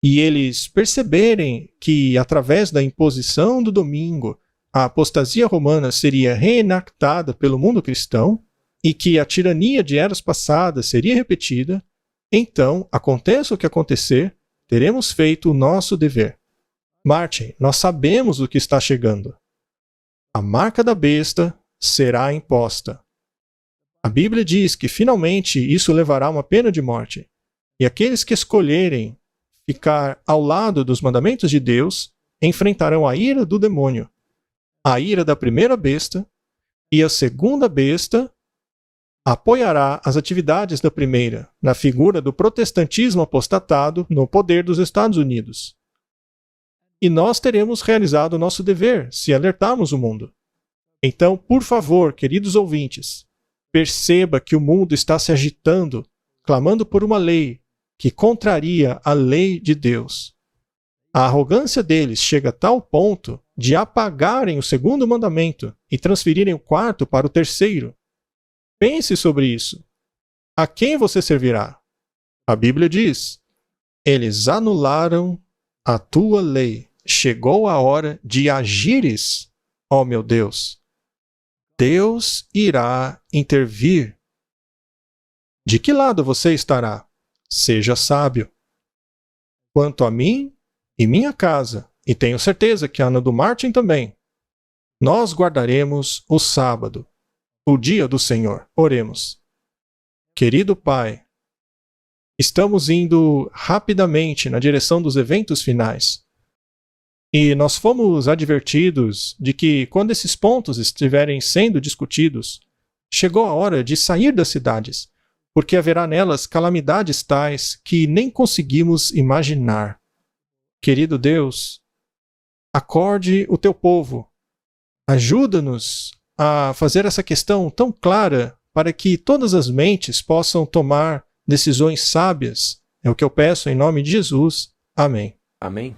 e eles perceberem que, através da imposição do domingo, a apostasia romana seria reenactada pelo mundo cristão, e que a tirania de eras passadas seria repetida, então, aconteça o que acontecer, teremos feito o nosso dever. Martin, nós sabemos o que está chegando. A marca da besta será imposta. A Bíblia diz que, finalmente, isso levará a uma pena de morte. E aqueles que escolherem ficar ao lado dos mandamentos de Deus enfrentarão a ira do demônio, a ira da primeira besta, e a segunda besta apoiará as atividades da primeira, na figura do protestantismo apostatado no poder dos Estados Unidos. E nós teremos realizado o nosso dever se alertarmos o mundo. Então, por favor, queridos ouvintes, perceba que o mundo está se agitando, clamando por uma lei que contraria a lei de Deus. A arrogância deles chega a tal ponto de apagarem o segundo mandamento e transferirem o quarto para o terceiro. Pense sobre isso. A quem você servirá? A Bíblia diz: eles anularam a tua lei. Chegou a hora de agires, ó meu Deus. Deus irá intervir. De que lado você estará? Seja sábio. Quanto a mim e minha casa, e tenho certeza que a Ana do Martin também, nós guardaremos o sábado, o dia do Senhor. Oremos. Querido Pai, estamos indo rapidamente na direção dos eventos finais. E nós fomos advertidos de que, quando esses pontos estiverem sendo discutidos, chegou a hora de sair das cidades, porque haverá nelas calamidades tais que nem conseguimos imaginar. Querido Deus, acorde o teu povo. Ajuda-nos a fazer essa questão tão clara para que todas as mentes possam tomar decisões sábias. É o que eu peço em nome de Jesus. Amém. Amém.